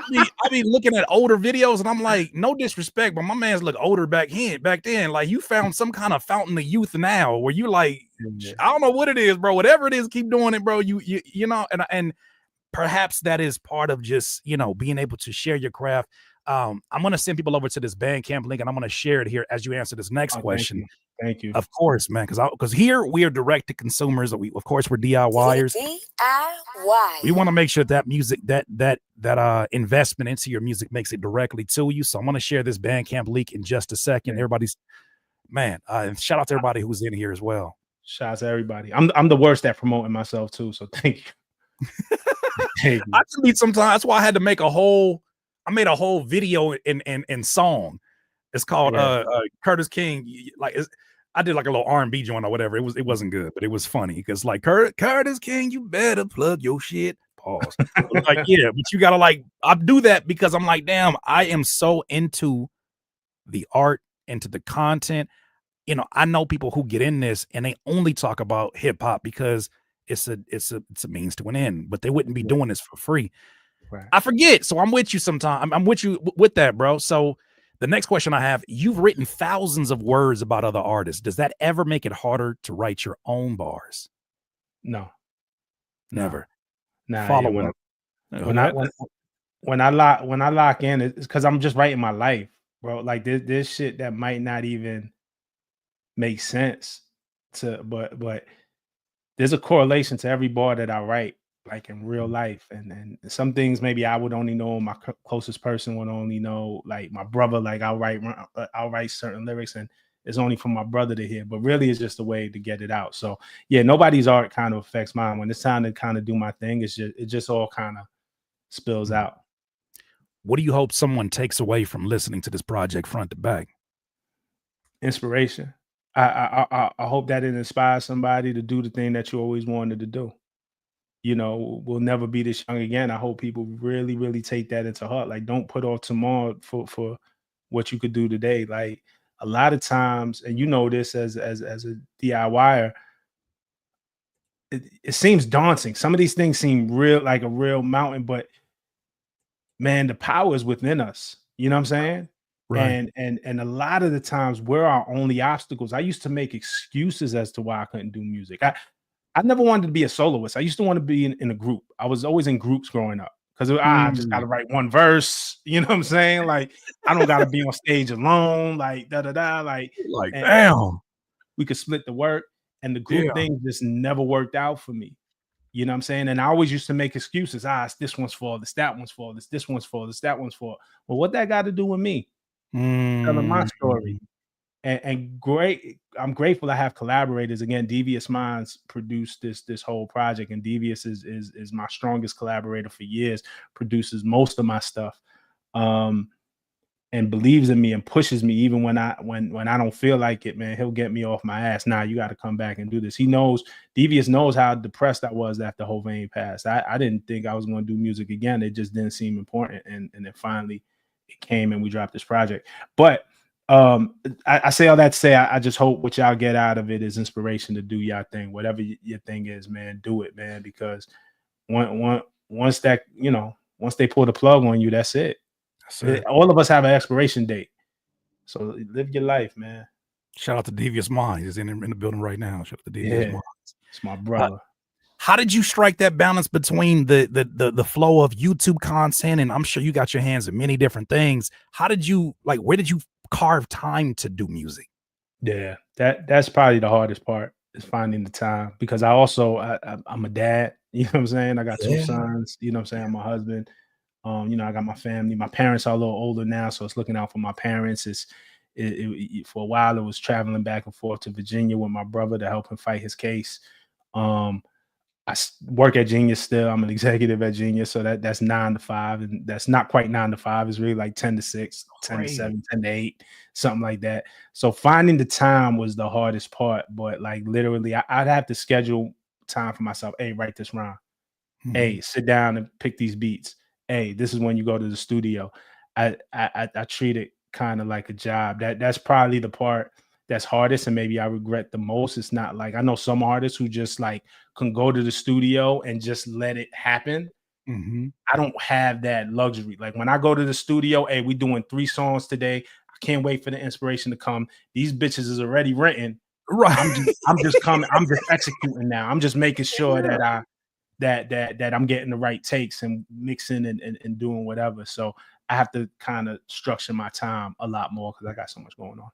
I be looking at older videos and I'm like, no disrespect, but my man's look older back then. Like, you found some kind of fountain of youth now where you like, I don't know what it is, bro. Whatever it is, keep doing it, bro. You know, and perhaps that is part of just, you know, being able to share your craft. I'm gonna send people over to this Bandcamp link and I'm gonna share it here as you answer this next question. Thank you. Of course, man, because here we are direct to consumers. We're DIYers. We want to make sure that music, that investment into your music makes it directly to you. So I'm going to share this Bandcamp link in just a second. Everybody's, man, and shout out to everybody who's in here as well. Shout out to everybody. I'm the worst at promoting myself too, so thank you. I can be sometimes. That's why I had to make I made a whole video in song. It's called Curtis King. Like, I did like a little R&B joint or whatever. It wasn't good, but it was funny because like Curtis King, you better plug your shit. Pause. Like, yeah, but you gotta like, I do that because I'm like, damn, I am so into the art, into the content. You know, I know people who get in this and they only talk about hip hop because it's a means to an end, but they wouldn't be doing this for free. Right. I forget. So I'm with you sometime. I'm with you with that, bro. So the next question I have, you've written thousands of words about other artists. Does that ever make it harder to write your own bars? No. Never. Nah, follow up. When I lock in, it's because I'm just writing my life, bro. Like this shit that might not even make sense but there's a correlation to every bar that I write, like in real life, and some things maybe I would only know, my closest person would only know, like my brother. Like I'll write certain lyrics and it's only for my brother to hear, but really it's just a way to get it out. So yeah, nobody's art kind of affects mine. When it's time to kind of do my thing, it just all kind of spills out. What do you hope someone takes away from listening to this project front to back? Inspiration. I hope that it inspires somebody to do the thing that you always wanted to do. You know, we'll never be this young again. I hope people really, really take that into heart. Like, don't put off tomorrow for what you could do today. Like a lot of times, and you know this as a DIYer, it seems daunting. Some of these things seem real, like a real mountain, but man, the power is within us. You know what I'm saying? Right. And a lot of the times we're our only obstacles. I used to make excuses as to why I couldn't do music. I never wanted to be a soloist. I used to want to be in a group. I was always in groups growing up because I just got to write one verse. You know what I'm saying? Like, I don't got to be on stage alone. Like, like damn. We could split the work, and the group thing just never worked out for me. You know what I'm saying? And I always used to make excuses. This one's for this, that one's for this one's for this, that one's for. Well, what that got to do with me? Telling my story. And great, I'm grateful I have collaborators. Again, Devious Minds produced this whole project, and Devious is my strongest collaborator for years, produces most of my stuff, and believes in me and pushes me even when I don't feel like it, man. He'll get me off my ass. Nah, you got to come back and do this. He knows, Devious knows how depressed I was after Hovain passed. I didn't think I was going to do music again. It just didn't seem important, and then finally it came and we dropped this project. But I say all that to say I just hope what y'all get out of it is inspiration to do y'all thing. Whatever your thing is, man, do it, man, because once that, you know, once they pull the plug on you, that's it. All of us have an expiration date. So live your life, man. Shout out to Devious Minds. He's in the building right now. Shout out to Devious Yeah, Minds. it's my brother. How did you strike that balance between the flow of YouTube content, and I'm sure you got your hands in many different things. How did you where did you carve time to do music? Yeah, that's probably the hardest part is finding the time because I'm a dad. You know what I'm saying? I got two Yeah. sons. You know what I'm saying? I'm a husband. I got my family. My parents are a little older now, so it's looking out for my parents. For a while it was traveling back and forth to Virginia with my brother to help him fight his case. Um, work at Genius still. I'm an executive at Genius, so that's 9 to 5, and that's not quite 9 to 5. It's really like 10 to 6, 10 to 7, 10 to 8, something like that. So finding the time was the hardest part, but like literally I'd have to schedule time for myself. Hey, write this rhyme. Hey, sit down and pick these beats. Hey, this is when you go to the studio. I treat it kind of like a job. That's probably the part that's hardest, and maybe I regret the most. It's not like I know some artists who just like can go to the studio and just let it happen. I don't have that luxury. Like when I go to the studio, hey, we doing 3 songs today. I can't wait for the inspiration to come. These bitches is already written. Right. I'm just coming. I'm just executing now. I'm just making sure that I'm getting the right takes and mixing and doing whatever. So I have to kind of structure my time a lot more because I got so much going on.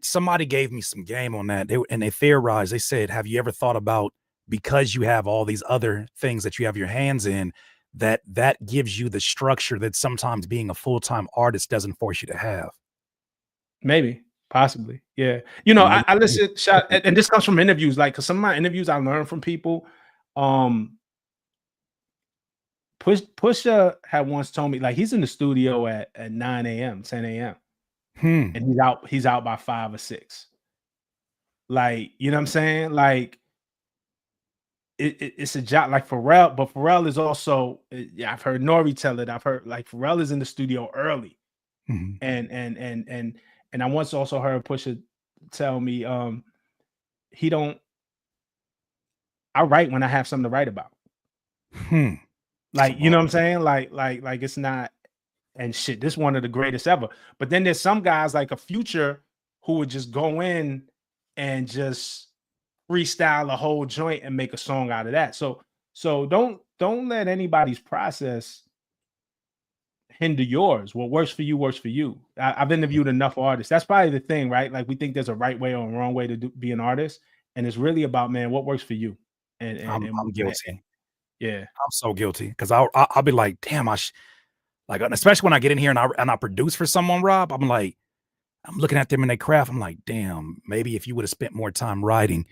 Somebody gave me some game on that. They theorized. They said, "Have you ever thought about because you have all these other things that you have your hands in, that gives you the structure that sometimes being a full-time artist doesn't force you to have?" Maybe, possibly, yeah. Maybe. I listen, and this comes from interviews, like because some of my interviews I learned from people. Pusha had once told me like he's in the studio at 9 a.m., 10 a.m. and he's out by 5 or 6. Like, you know what I'm saying? Like it's a job like Pharrell, but Pharrell is also yeah, I've heard Nori tell it. I've heard like Pharrell is in the studio early. And I once also heard Pusha tell me he don't I write when I have something to write about. Like, you know what I'm saying? Like it's not and shit, this is one of the greatest ever. But then there's some guys like a Future who would just go in and just freestyle a whole joint and make a song out of that. So don't let anybody's process hinder yours. What works for you works for you. I've interviewed enough artists. That's probably the thing, right? Like we think there's a right way or a wrong way to be an artist, and it's really about man, what works for you. I'm guilty. Yeah, I'm so guilty because I'll be like, damn, like, especially when I get in here and I produce for someone, Rob. I'm like, I'm looking at them in their craft. I'm like, damn, maybe if you would have spent more time writing.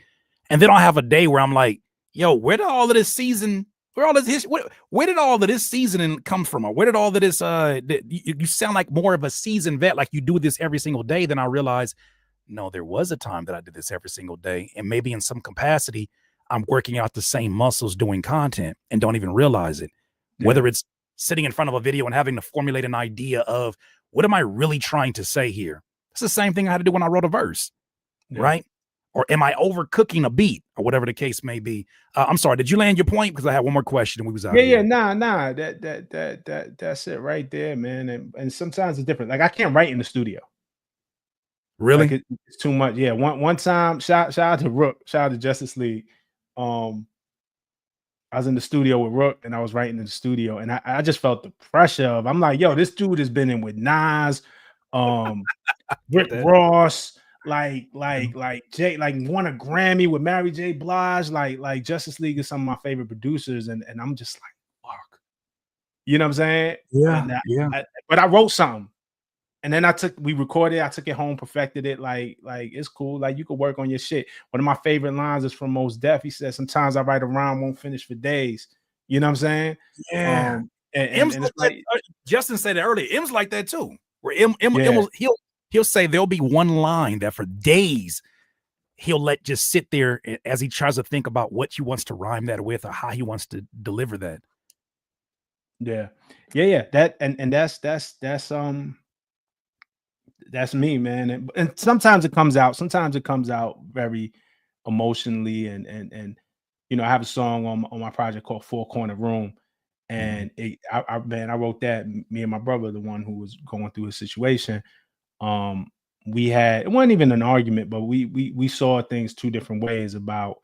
And then I'll have a day where I'm like, yo, where did all of this season, where did all of this seasoning come from? Or where did all of this, you sound like more of a seasoned vet, like you do this every single day. Then I realize, no, there was a time that I did this every single day. And maybe in some capacity, I'm working out the same muscles doing content and don't even realize it. Whether it's sitting in front of a video and having to formulate an idea of what am I really trying to say here? It's the same thing I had to do when I wrote a verse, right? Or am I overcooking a beat or whatever the case may be? I'm sorry. Did you land your point? Because I had one more question and we was out. Yeah. Nah. That's it right there, man. And sometimes it's different. Like I can't write in the studio. Really? Like it's too much. Yeah. One time, shout out to Rook, shout out to Justice League. I was in the studio with Rook and I was writing in the studio, and I just felt the pressure of I'm like, yo, this dude has been in with Nas, Rick Ross, like Jay, like won a Grammy with Mary J. Blige, like Justice League is some of my favorite producers, and I'm just like, fuck, you know what I'm saying? Yeah. But I wrote something, and then we recorded, I took it home, perfected it, like it's cool, like you could work on your shit. One of my favorite lines is from Mos Def. He said, "Sometimes I write a rhyme, won't finish for days." You know what I'm saying? Yeah. And it's like Justin said it earlier. M's like that too. Where he'll say there'll be one line that for days he'll let just sit there as he tries to think about what he wants to rhyme that with or how he wants to deliver that. Yeah. That and that's me, man. And sometimes it comes out very emotionally and I have a song on my project called Four Corner Room. And I wrote that, me and my brother, the one who was going through his situation, we had, it wasn't even an argument, but we saw things two different ways about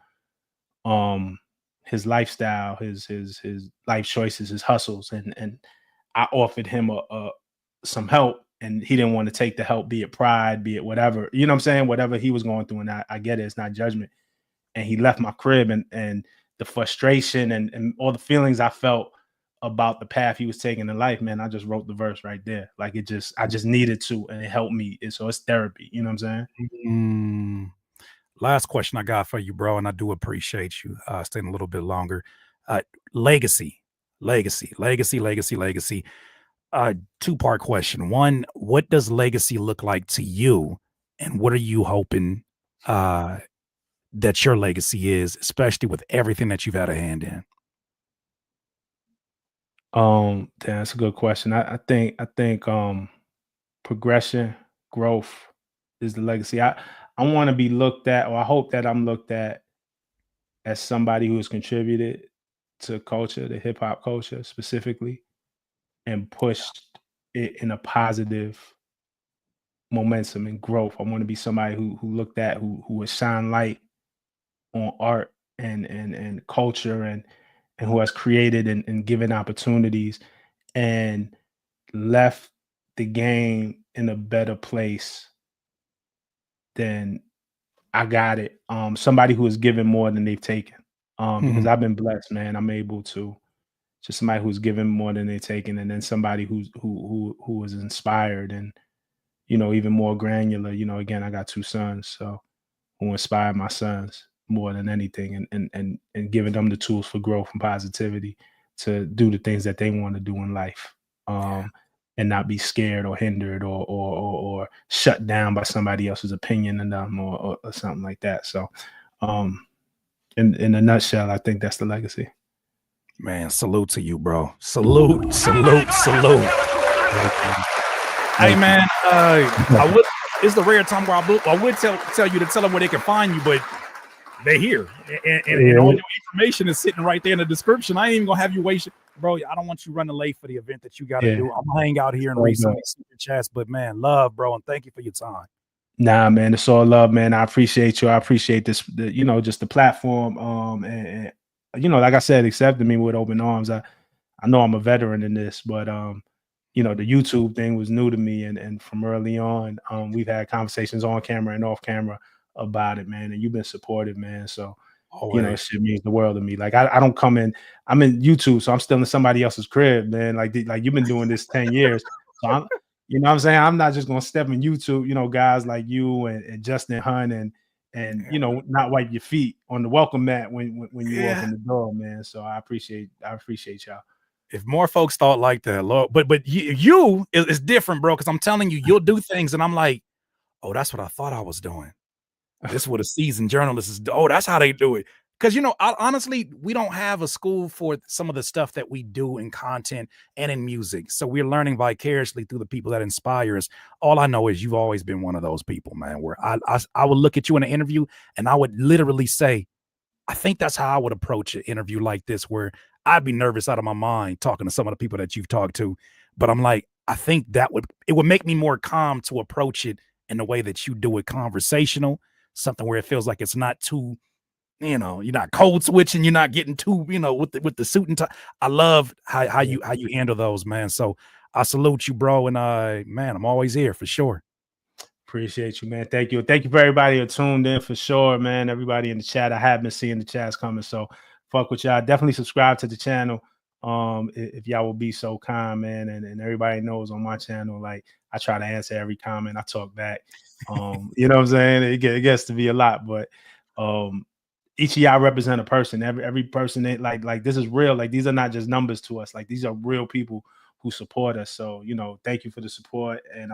his lifestyle, his life choices, his hustles, and I offered him a some help, and he didn't want to take the help, be it pride, be it whatever, you know what I'm saying, whatever he was going through, and I get it, it's not judgment. And he left my crib, and the frustration and all the feelings I felt about the path he was taking in life, man, I just wrote the verse right there. Like I just needed to, and it helped me. And so it's therapy, you know what I'm saying? Mm. Last question I got for you, bro, and I do appreciate you staying a little bit longer. Uh, legacy, legacy. Two-part question. One, what does legacy look like to you, and what are you hoping that your legacy is, especially with everything that you've had a hand in? That's a good question. I think progression, growth is the legacy. I want to be looked at, or I hope that I'm looked at as somebody who has contributed to culture, the hip hop culture specifically, and pushed it in a positive momentum and growth. I want to be somebody who looked at, who would shine light on art and culture, and who has created and given opportunities and left the game in a better place than I got it. Somebody who has given more than they've taken. Because Mhm. I've been blessed, man. I'm able to just somebody who's given more than they've taken, and then somebody who was inspired and, even more granular. Again, I got two sons, so who inspired my sons more than anything, and giving them the tools for growth and positivity to do the things that they want to do in life. And not be scared or hindered or shut down by somebody else's opinion in them, or something like that. So in a nutshell, I think that's the legacy. Man, salute to you, bro. Salute. Hey, Thank you. man, I would. It's the rare time where I would tell you to tell them where they can find you, but they're here, and all Yeah, your information is sitting right there in the description. I ain't even gonna have you waste, bro. I don't want you running late for the event that you got to yeah, do. I'm gonna hang out here and all read some good. of these super chats, but man, love, bro, and thank you for your time. Nah, man, it's all love, man. I appreciate you. I appreciate this, just the platform. And like I said, accepting me with open arms. I know I'm a veteran in this, but the YouTube thing was new to me, and from early on, we've had conversations on camera and off camera about it, man. And you've been supportive, man. So, it Always. shit means the world to me. Like I don't come in, I'm in YouTube, so I'm still in somebody else's crib, man. Like you've been doing this 10 years. So what I'm saying? I'm not just gonna step in YouTube, guys like you and Justin Hunt and not wipe your feet on the welcome mat when you walk Yeah. in the door, man. So I appreciate y'all. If more folks thought like that, Lord, but you is different, bro. Because I'm telling you, you'll do things, and I'm like, oh, that's what I thought I was doing. This is what a seasoned journalist is. Oh, that's how they do it. Because honestly, we don't have a school for some of the stuff that we do in content and in music. So we're learning vicariously through the people that inspire us. All I know is you've always been one of those people, man. Where I would look at you in an interview, and I would literally say, I think that's how I would approach an interview like this, where I'd be nervous out of my mind talking to some of the people that you've talked to. But I'm like, I think it would make me more calm to approach it in the way that you do it, conversational, something where it feels like it's not too, you're not code switching, you're not getting too, with the suit and tie. I love how Yeah. you handle those, man. So I salute you, bro. And man, I'm always here for sure. Appreciate you, man. Thank you. Thank you for everybody who tuned in for sure, man. Everybody in the chat. I have been seeing the chats coming. So fuck with y'all. Definitely subscribe to the channel. If y'all will be so kind, man. And everybody knows on my channel, like I try to answer every comment. I talk back. You know what I'm saying? It gets to be a lot, but each of y'all represent a person. Every person like this is real. Like these are not just numbers to us. Like these are real people who support us. So, thank you for the support. And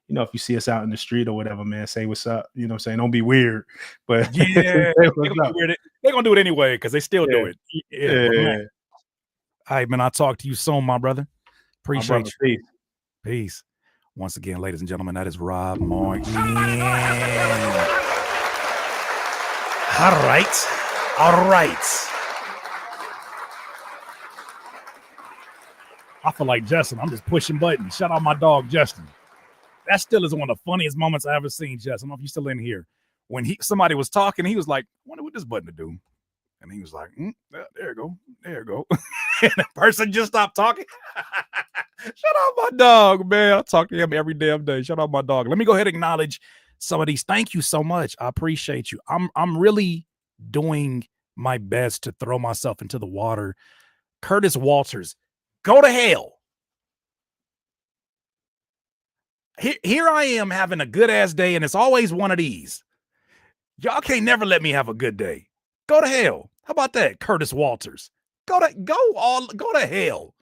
if you see us out in the street or whatever, man, say what's up. You know what I'm saying? Don't be weird. But Yeah, say they're what's gonna up. be weird. They're gonna do it anyway because they still do Yeah. it. Yeah, but man, Yeah. all right, man. I'll talk to you soon, my brother. My Appreciate brother, you. peace. Peace. Once again, ladies and gentlemen, that is Rob Markman. All right. All right. I feel like Justin. I'm just pushing buttons. Shout out my dog, Justin. that still is one of the funniest moments I ever seen, Jess. I don't know if you're still in here. When somebody was talking, he was like, I wonder what this button to do. And he was like, there you go. There you go. And the person just stopped talking. Shout out my dog, man. I talk to him every damn day. Shout out my dog. Let me go ahead and acknowledge some of these. Thank you so much. I appreciate you. I'm really doing my best to throw myself into the water. Curtis Walters, go to hell. Here I am having a good ass day, and it's always one of these. Y'all can't never let me have a good day. Go to hell. How about that, Curtis Walters? Go to hell.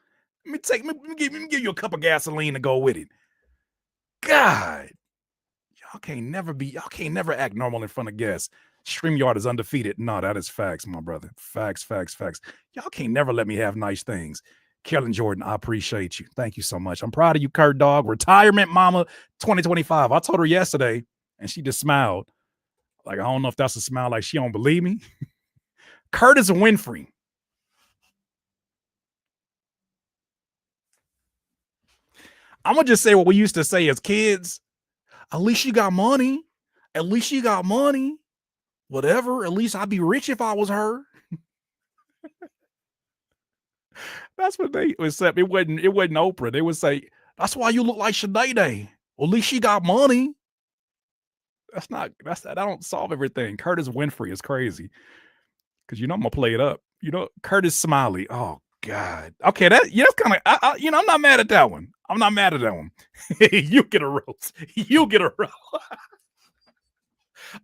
Let me give you a cup of gasoline to go with it. God, y'all can't never act normal in front of guests. StreamYard is undefeated. No, that is facts, my brother. Facts. Y'all can't never let me have nice things. Kellen Jordan, I appreciate you. Thank you so much. I'm proud of you, Kurt Dog. Retirement Mama 2025. I told her yesterday, and she just smiled. Like, I don't know if that's a smile like she don't believe me. Curtis Winfrey. I'm going to just say what we used to say as kids. At least you got money. At least you got money. Whatever. At least I'd be rich if I was her. That's what they would say. It wasn't Oprah. They would say, that's why you look like Sinead. Well, at least she got money. That don't solve everything. Curtis Winfrey is crazy. Because I'm gonna play it up. Curtis Smiley. Oh God. Okay, that's kind of I'm not mad at that one. I'm not mad at that one. You get a roast. You get a roast.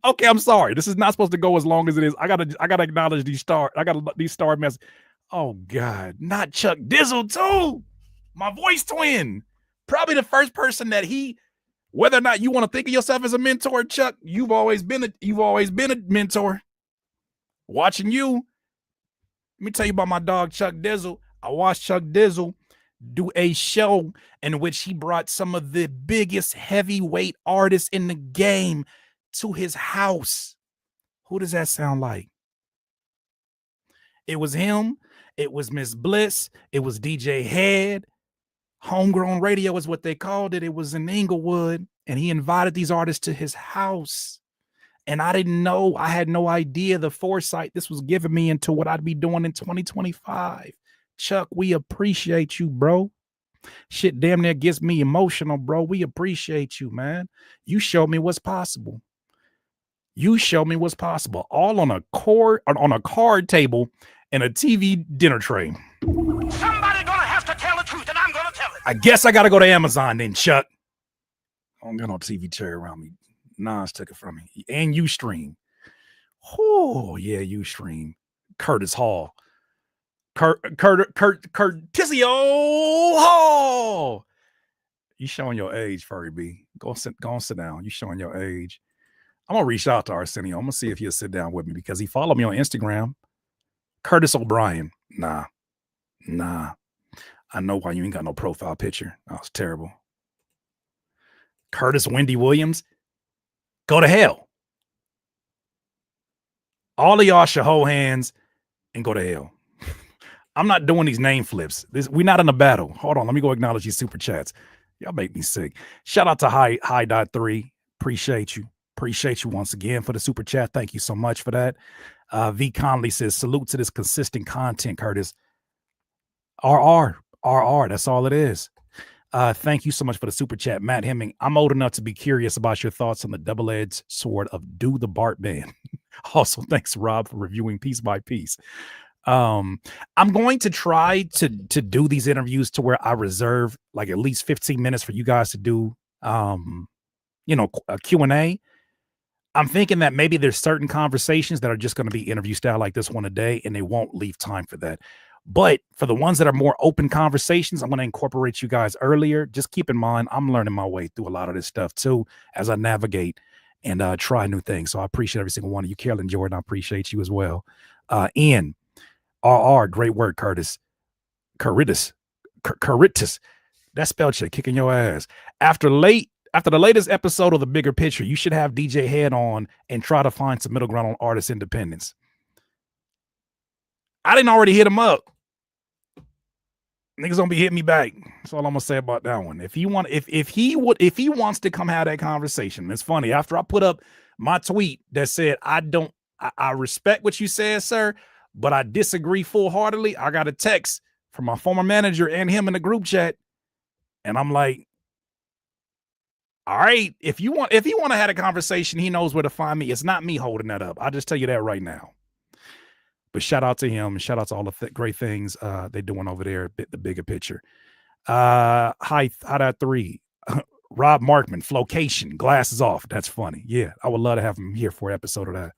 Okay, I'm sorry. This is not supposed to go as long as it is. I gotta acknowledge these star. I got these star messages. Oh God, not Chuck Dizzle too. My voice twin. Probably the first person that whether or not you want to think of yourself as a mentor, Chuck, you've always been a mentor. Watching you. Let me tell you about my dog Chuck Dizzle. I watched Chuck Dizzle do a show in which he brought some of the biggest heavyweight artists in the game to his house. Who does that sound like? It was him. It was Miss Bliss. It was DJ Head. Homegrown radio is what they called it. It was in Inglewood, and he invited these artists to his house. And I didn't know, I had no idea the foresight this was giving me into what I'd be doing in 2025. Chuck, we appreciate you, bro. Shit damn near gets me emotional, bro. We appreciate you, man. You showed me what's possible. You showed me what's possible. All on a card table and a TV dinner tray. Somebody gonna have to tell the truth, and I'm gonna tell it. I guess I gotta go to Amazon then, Chuck. I don't got no TV chair around me. Nas took it from me. And Ustream. Oh, yeah, Ustream. Curtis Hall. Curtisio Hall. You showing your age, Furry B. Go and sit down. You showing your age. I'm going to reach out to Arsenio. I'm going to see if he'll sit down with me because he followed me on Instagram. Curtis O'Brien. Nah. I know why you ain't got no profile picture. That was terrible. Curtis Wendy Williams. Go to hell. All of y'all should hold hands and go to hell. I'm not doing these name flips. We're not in a battle. Hold on. Let me go acknowledge these super chats. Y'all make me sick. Shout out to High.3. Appreciate you. Appreciate you once again for the super chat. Thank you so much for that. V. Conley says, salute to this consistent content, Curtis. RR. That's all it is. Thank you so much for the super chat, Matt Hemming. I'm old enough to be curious about your thoughts on the double-edged sword of Do the Bart Band. Also, thanks, Rob, for reviewing piece by piece. I'm going to try to do these interviews to where I reserve like at least 15 minutes for you guys to do, a Q&A. I'm thinking that maybe there's certain conversations that are just going to be interview style like this one a day, and they won't leave time for that. But for the ones that are more open conversations, I'm going to incorporate you guys earlier. Just keep in mind, I'm learning my way through a lot of this stuff too, as I navigate and try new things. So I appreciate every single one of you. Carolyn Jordan, I appreciate you as well. Ian, RR, great work, Curtis. Caritas. That spell check kicking your ass. After the latest episode of The Bigger Picture, you should have DJ Head on and try to find some middle ground on artist independence. I didn't already hit him up. Niggas gonna be hitting me back. That's all I'm gonna say about that one. If he wants to come have that conversation, it's funny. After I put up my tweet that said I respect what you said, sir, but I disagree full-heartedly. I got a text from my former manager and him in the group chat, and I'm like, all right, if he want to have a conversation, he knows where to find me. It's not me holding that up. I'll just tell you that right now. But shout out to him. Shout out to all the great things they're doing over there. The bigger picture. Hi, that 3. Rob Markman, Flocation, glasses off. That's funny. Yeah, I would love to have him here for an episode of that.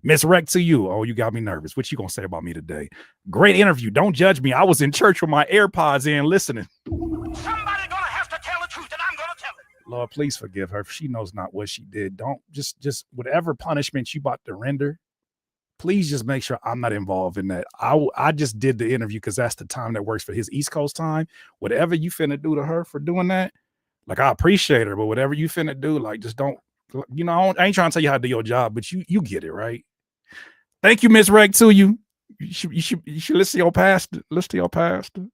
Miss Rec to you. Oh, you got me nervous. What you gonna say about me today? Great interview. Don't judge me. I was in church with my AirPods in listening. Somebody gonna have to tell the truth, and I'm gonna tell it. Lord, please forgive her. She knows not what she did. Don't just whatever punishment you about to render, please just make sure I'm not involved in that. I just did the interview because that's the time that works for his East Coast time. Whatever you finna do to her for doing that, like, I appreciate her, but whatever you finna do, like, just don't, I ain't trying to tell you how to do your job, but you get it, right? Thank you, Miss Reg, to you. You should listen to your pastor. Listen to your pastor.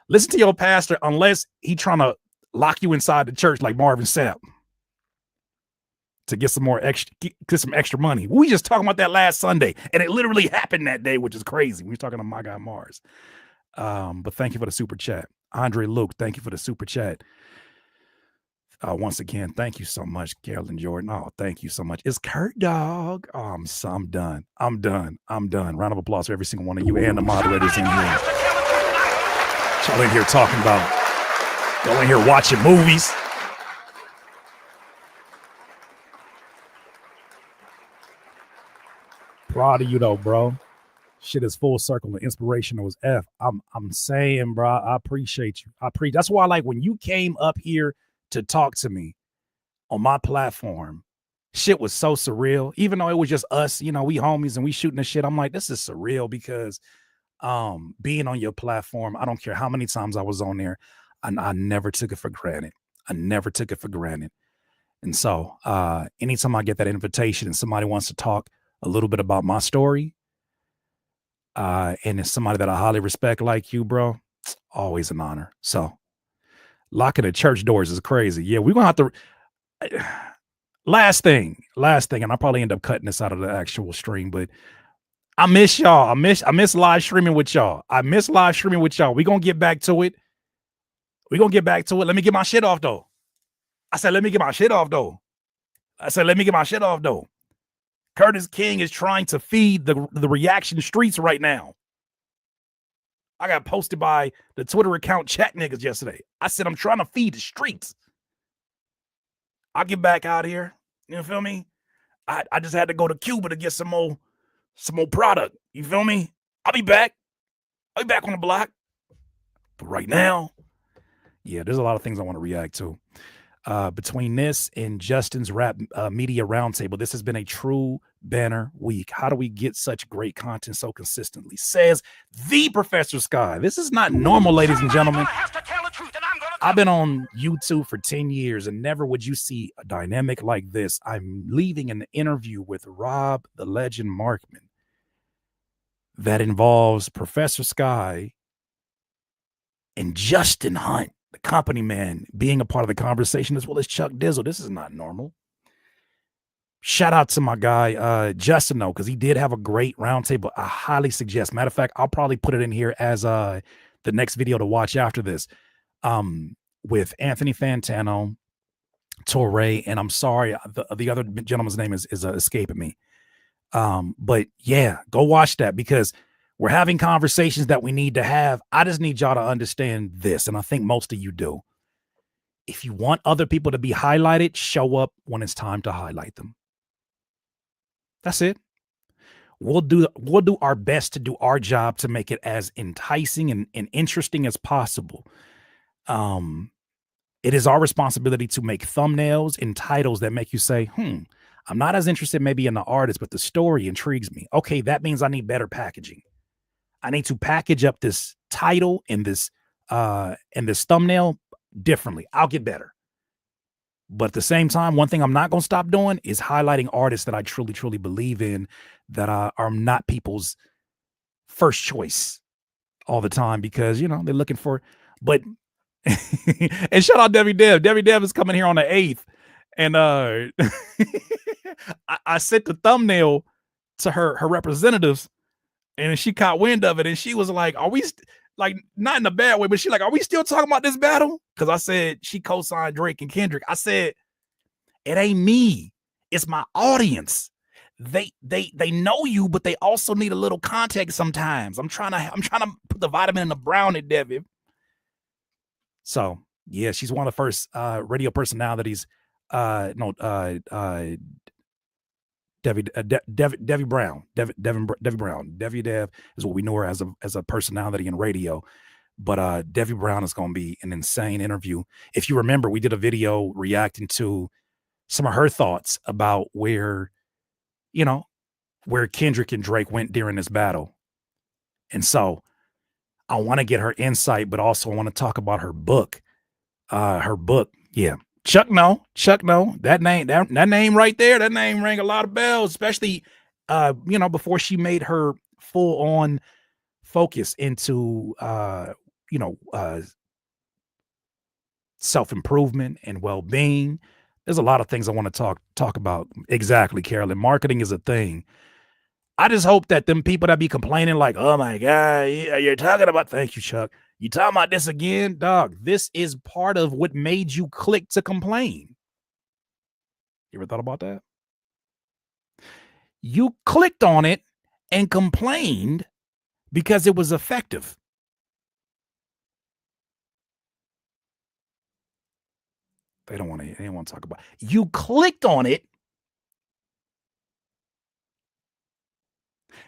Listen to your pastor unless he trying to lock you inside the church like Marvin Sapp to get some extra money. We were just talking about that last Sunday, and it literally happened that day, which is crazy. We were talking to my guy Mars. But thank you for the super chat. Andre Luke, thank you for the super chat. Once again, thank you so much, Carolyn Jordan. Oh, thank you so much. It's Kurt Dog. Oh, I'm done. I'm done. Round of applause for every single one of you and the moderators in here. Y'all in here talking about, y'all in here watching movies. Proud of you though, bro. Shit is full circle and inspirational as F. I'm saying, bro, I appreciate you. That's why, like, when you came up here to talk to me on my platform, shit was so surreal. Even though it was just us, we homies and we shooting the shit. I'm like, this is surreal because being on your platform, I don't care how many times I was on there, I never took it for granted. And so anytime I get that invitation and somebody wants to talk a little bit about my story, and it's somebody that I highly respect like you, bro, always an honor. So locking the church doors is crazy. Yeah, we're gonna have to. Last thing, and I'll probably end up cutting this out of the actual stream, but I miss y'all. I miss live streaming with y'all. We're gonna get back to it. Let me get my shit off though. Let me get my shit off though. Curtis King is trying to feed the reaction streets right now. I got posted by the Twitter account Chat Niggas yesterday. I said I'm trying to feed the streets. I'll get back out here. You feel me? I just had to go to Cuba to get some more product. You feel me? I'll be back on the block. But right now, yeah, there's a lot of things I want to react to. Between this and Justin's Rap Media Roundtable, this has been a true banner week. How do we get such great content so consistently? Says the Professor Sky. This is not normal, ladies and gentlemen. I've been on YouTube for 10 years and never would you see a dynamic like this. I'm leaving an interview with Rob the Legend Markman that involves Professor Sky and Justin Hunt, the company man, being a part of the conversation, as well as Chuck Dizzle. This is not normal. Shout out to my guy, Justin, though, because he did have a great roundtable. I highly suggest. Matter of fact, I'll probably put it in here as the next video to watch after this, with Anthony Fantano, Torre, and I'm sorry, the other gentleman's name is escaping me. But yeah, go watch that because we're having conversations that we need to have. I just need y'all to understand this, and I think most of you do. If you want other people to be highlighted, show up when it's time to highlight them. That's it. We'll do our best to do our job to make it as enticing and interesting as possible. It is our responsibility to make thumbnails and titles that make you say, I'm not as interested maybe in the artist, but the story intrigues me. Okay, that means I need better packaging. I need to package up this title and this thumbnail differently. I'll get better. But at the same time, one thing I'm not going to stop doing is highlighting artists that I truly, truly believe in that are not people's first choice all the time because, you know, they're looking for, but, and shout out Debbie Dev. Debbie Dev is coming here on the 8th. And I sent the thumbnail to her representatives, and she caught wind of it, and she was like, are we like, not in a bad way, but she like, are we still talking about this battle? Because I said she co-signed Drake and Kendrick. I said, it ain't me, it's my audience. They know you, but they also need a little context sometimes. I'm trying to put the vitamin in the brown in Debbie. So yeah, she's one of the first radio personalities. Debbie Brown. Debbie Dev is what we know her as a personality in radio. But Debbie Brown is going to be an insane interview. If you remember, we did a video reacting to some of her thoughts about where Kendrick and Drake went during this battle. And so I want to get her insight, but also I want to talk about her book. Yeah. Chuck No. That name right there, that name rang a lot of bells, especially before she made her full on focus into self-improvement and well-being. There's a lot of things I want to talk about. Exactly, Carolyn. Marketing is a thing. I just hope that them people that be complaining like, oh my God, you're talking about, thank you, Chuck. You talking about this again? Dog, this is part of what made you click to complain. You ever thought about that? You clicked on it and complained because it was effective. They don't want to talk about it. You clicked on it.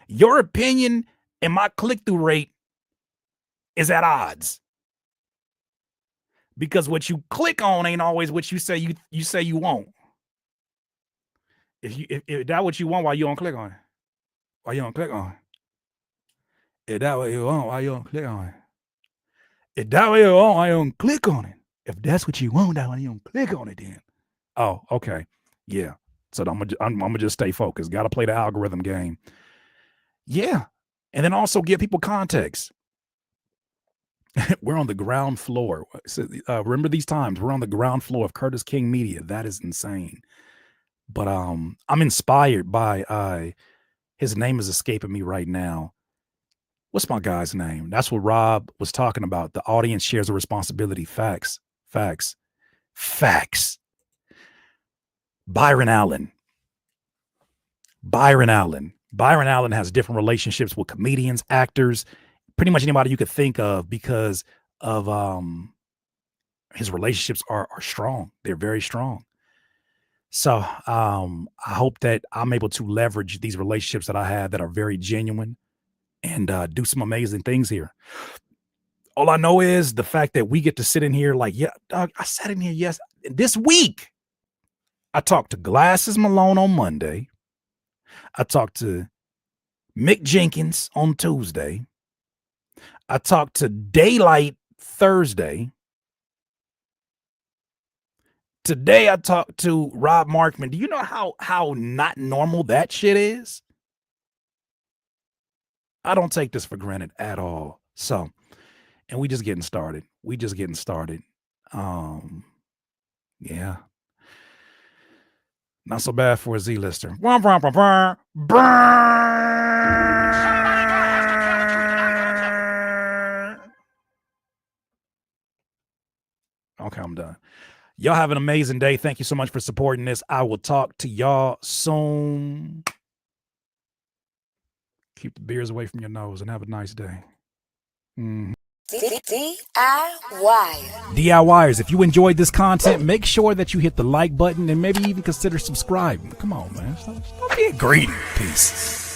Your opinion and my click-through rate is at odds. Because what you click on ain't always what you say you want. If that what you want, why you don't click on it? Why you don't click on it? If that what you want, why you don't click on it? If that what you want, why you don't click on it? If that's what you want, why you don't click on it then? Oh, okay. Yeah. So I'm gonna just stay focused. Gotta play the algorithm game. Yeah. And then also give people context. We're on the ground floor. Remember these times. We're on the ground floor of Curtis King Media. That is insane. But I'm inspired by his name is escaping me right now. What's my guy's name? That's what Rob was talking about. The audience shares a responsibility. Facts. Byron Allen. Byron Allen has different relationships with comedians, actors, pretty much anybody you could think of because of his relationships are strong. They're very strong. So I hope that I'm able to leverage these relationships that I have that are very genuine and do some amazing things here. All I know is the fact that we get to sit in here like, yeah, dog, I sat in here this week. I talked to Glasses Malone on Monday. I talked to Mick Jenkins on Tuesday. I talked to Daylight Thursday. Today I talked to Rob Markman. Do you know how not normal that shit is? I don't take this for granted at all. So, and we just getting started. Yeah. Not so bad for a Z-lister. Okay, I'm done. Y'all have an amazing day. Thank you so much for supporting this. I will talk to y'all soon. Keep the beers away from your nose and have a nice day. DIYers, if you enjoyed this content, make sure that you hit the like button and maybe even consider subscribing. Come on, man. Stop being greedy. Peace.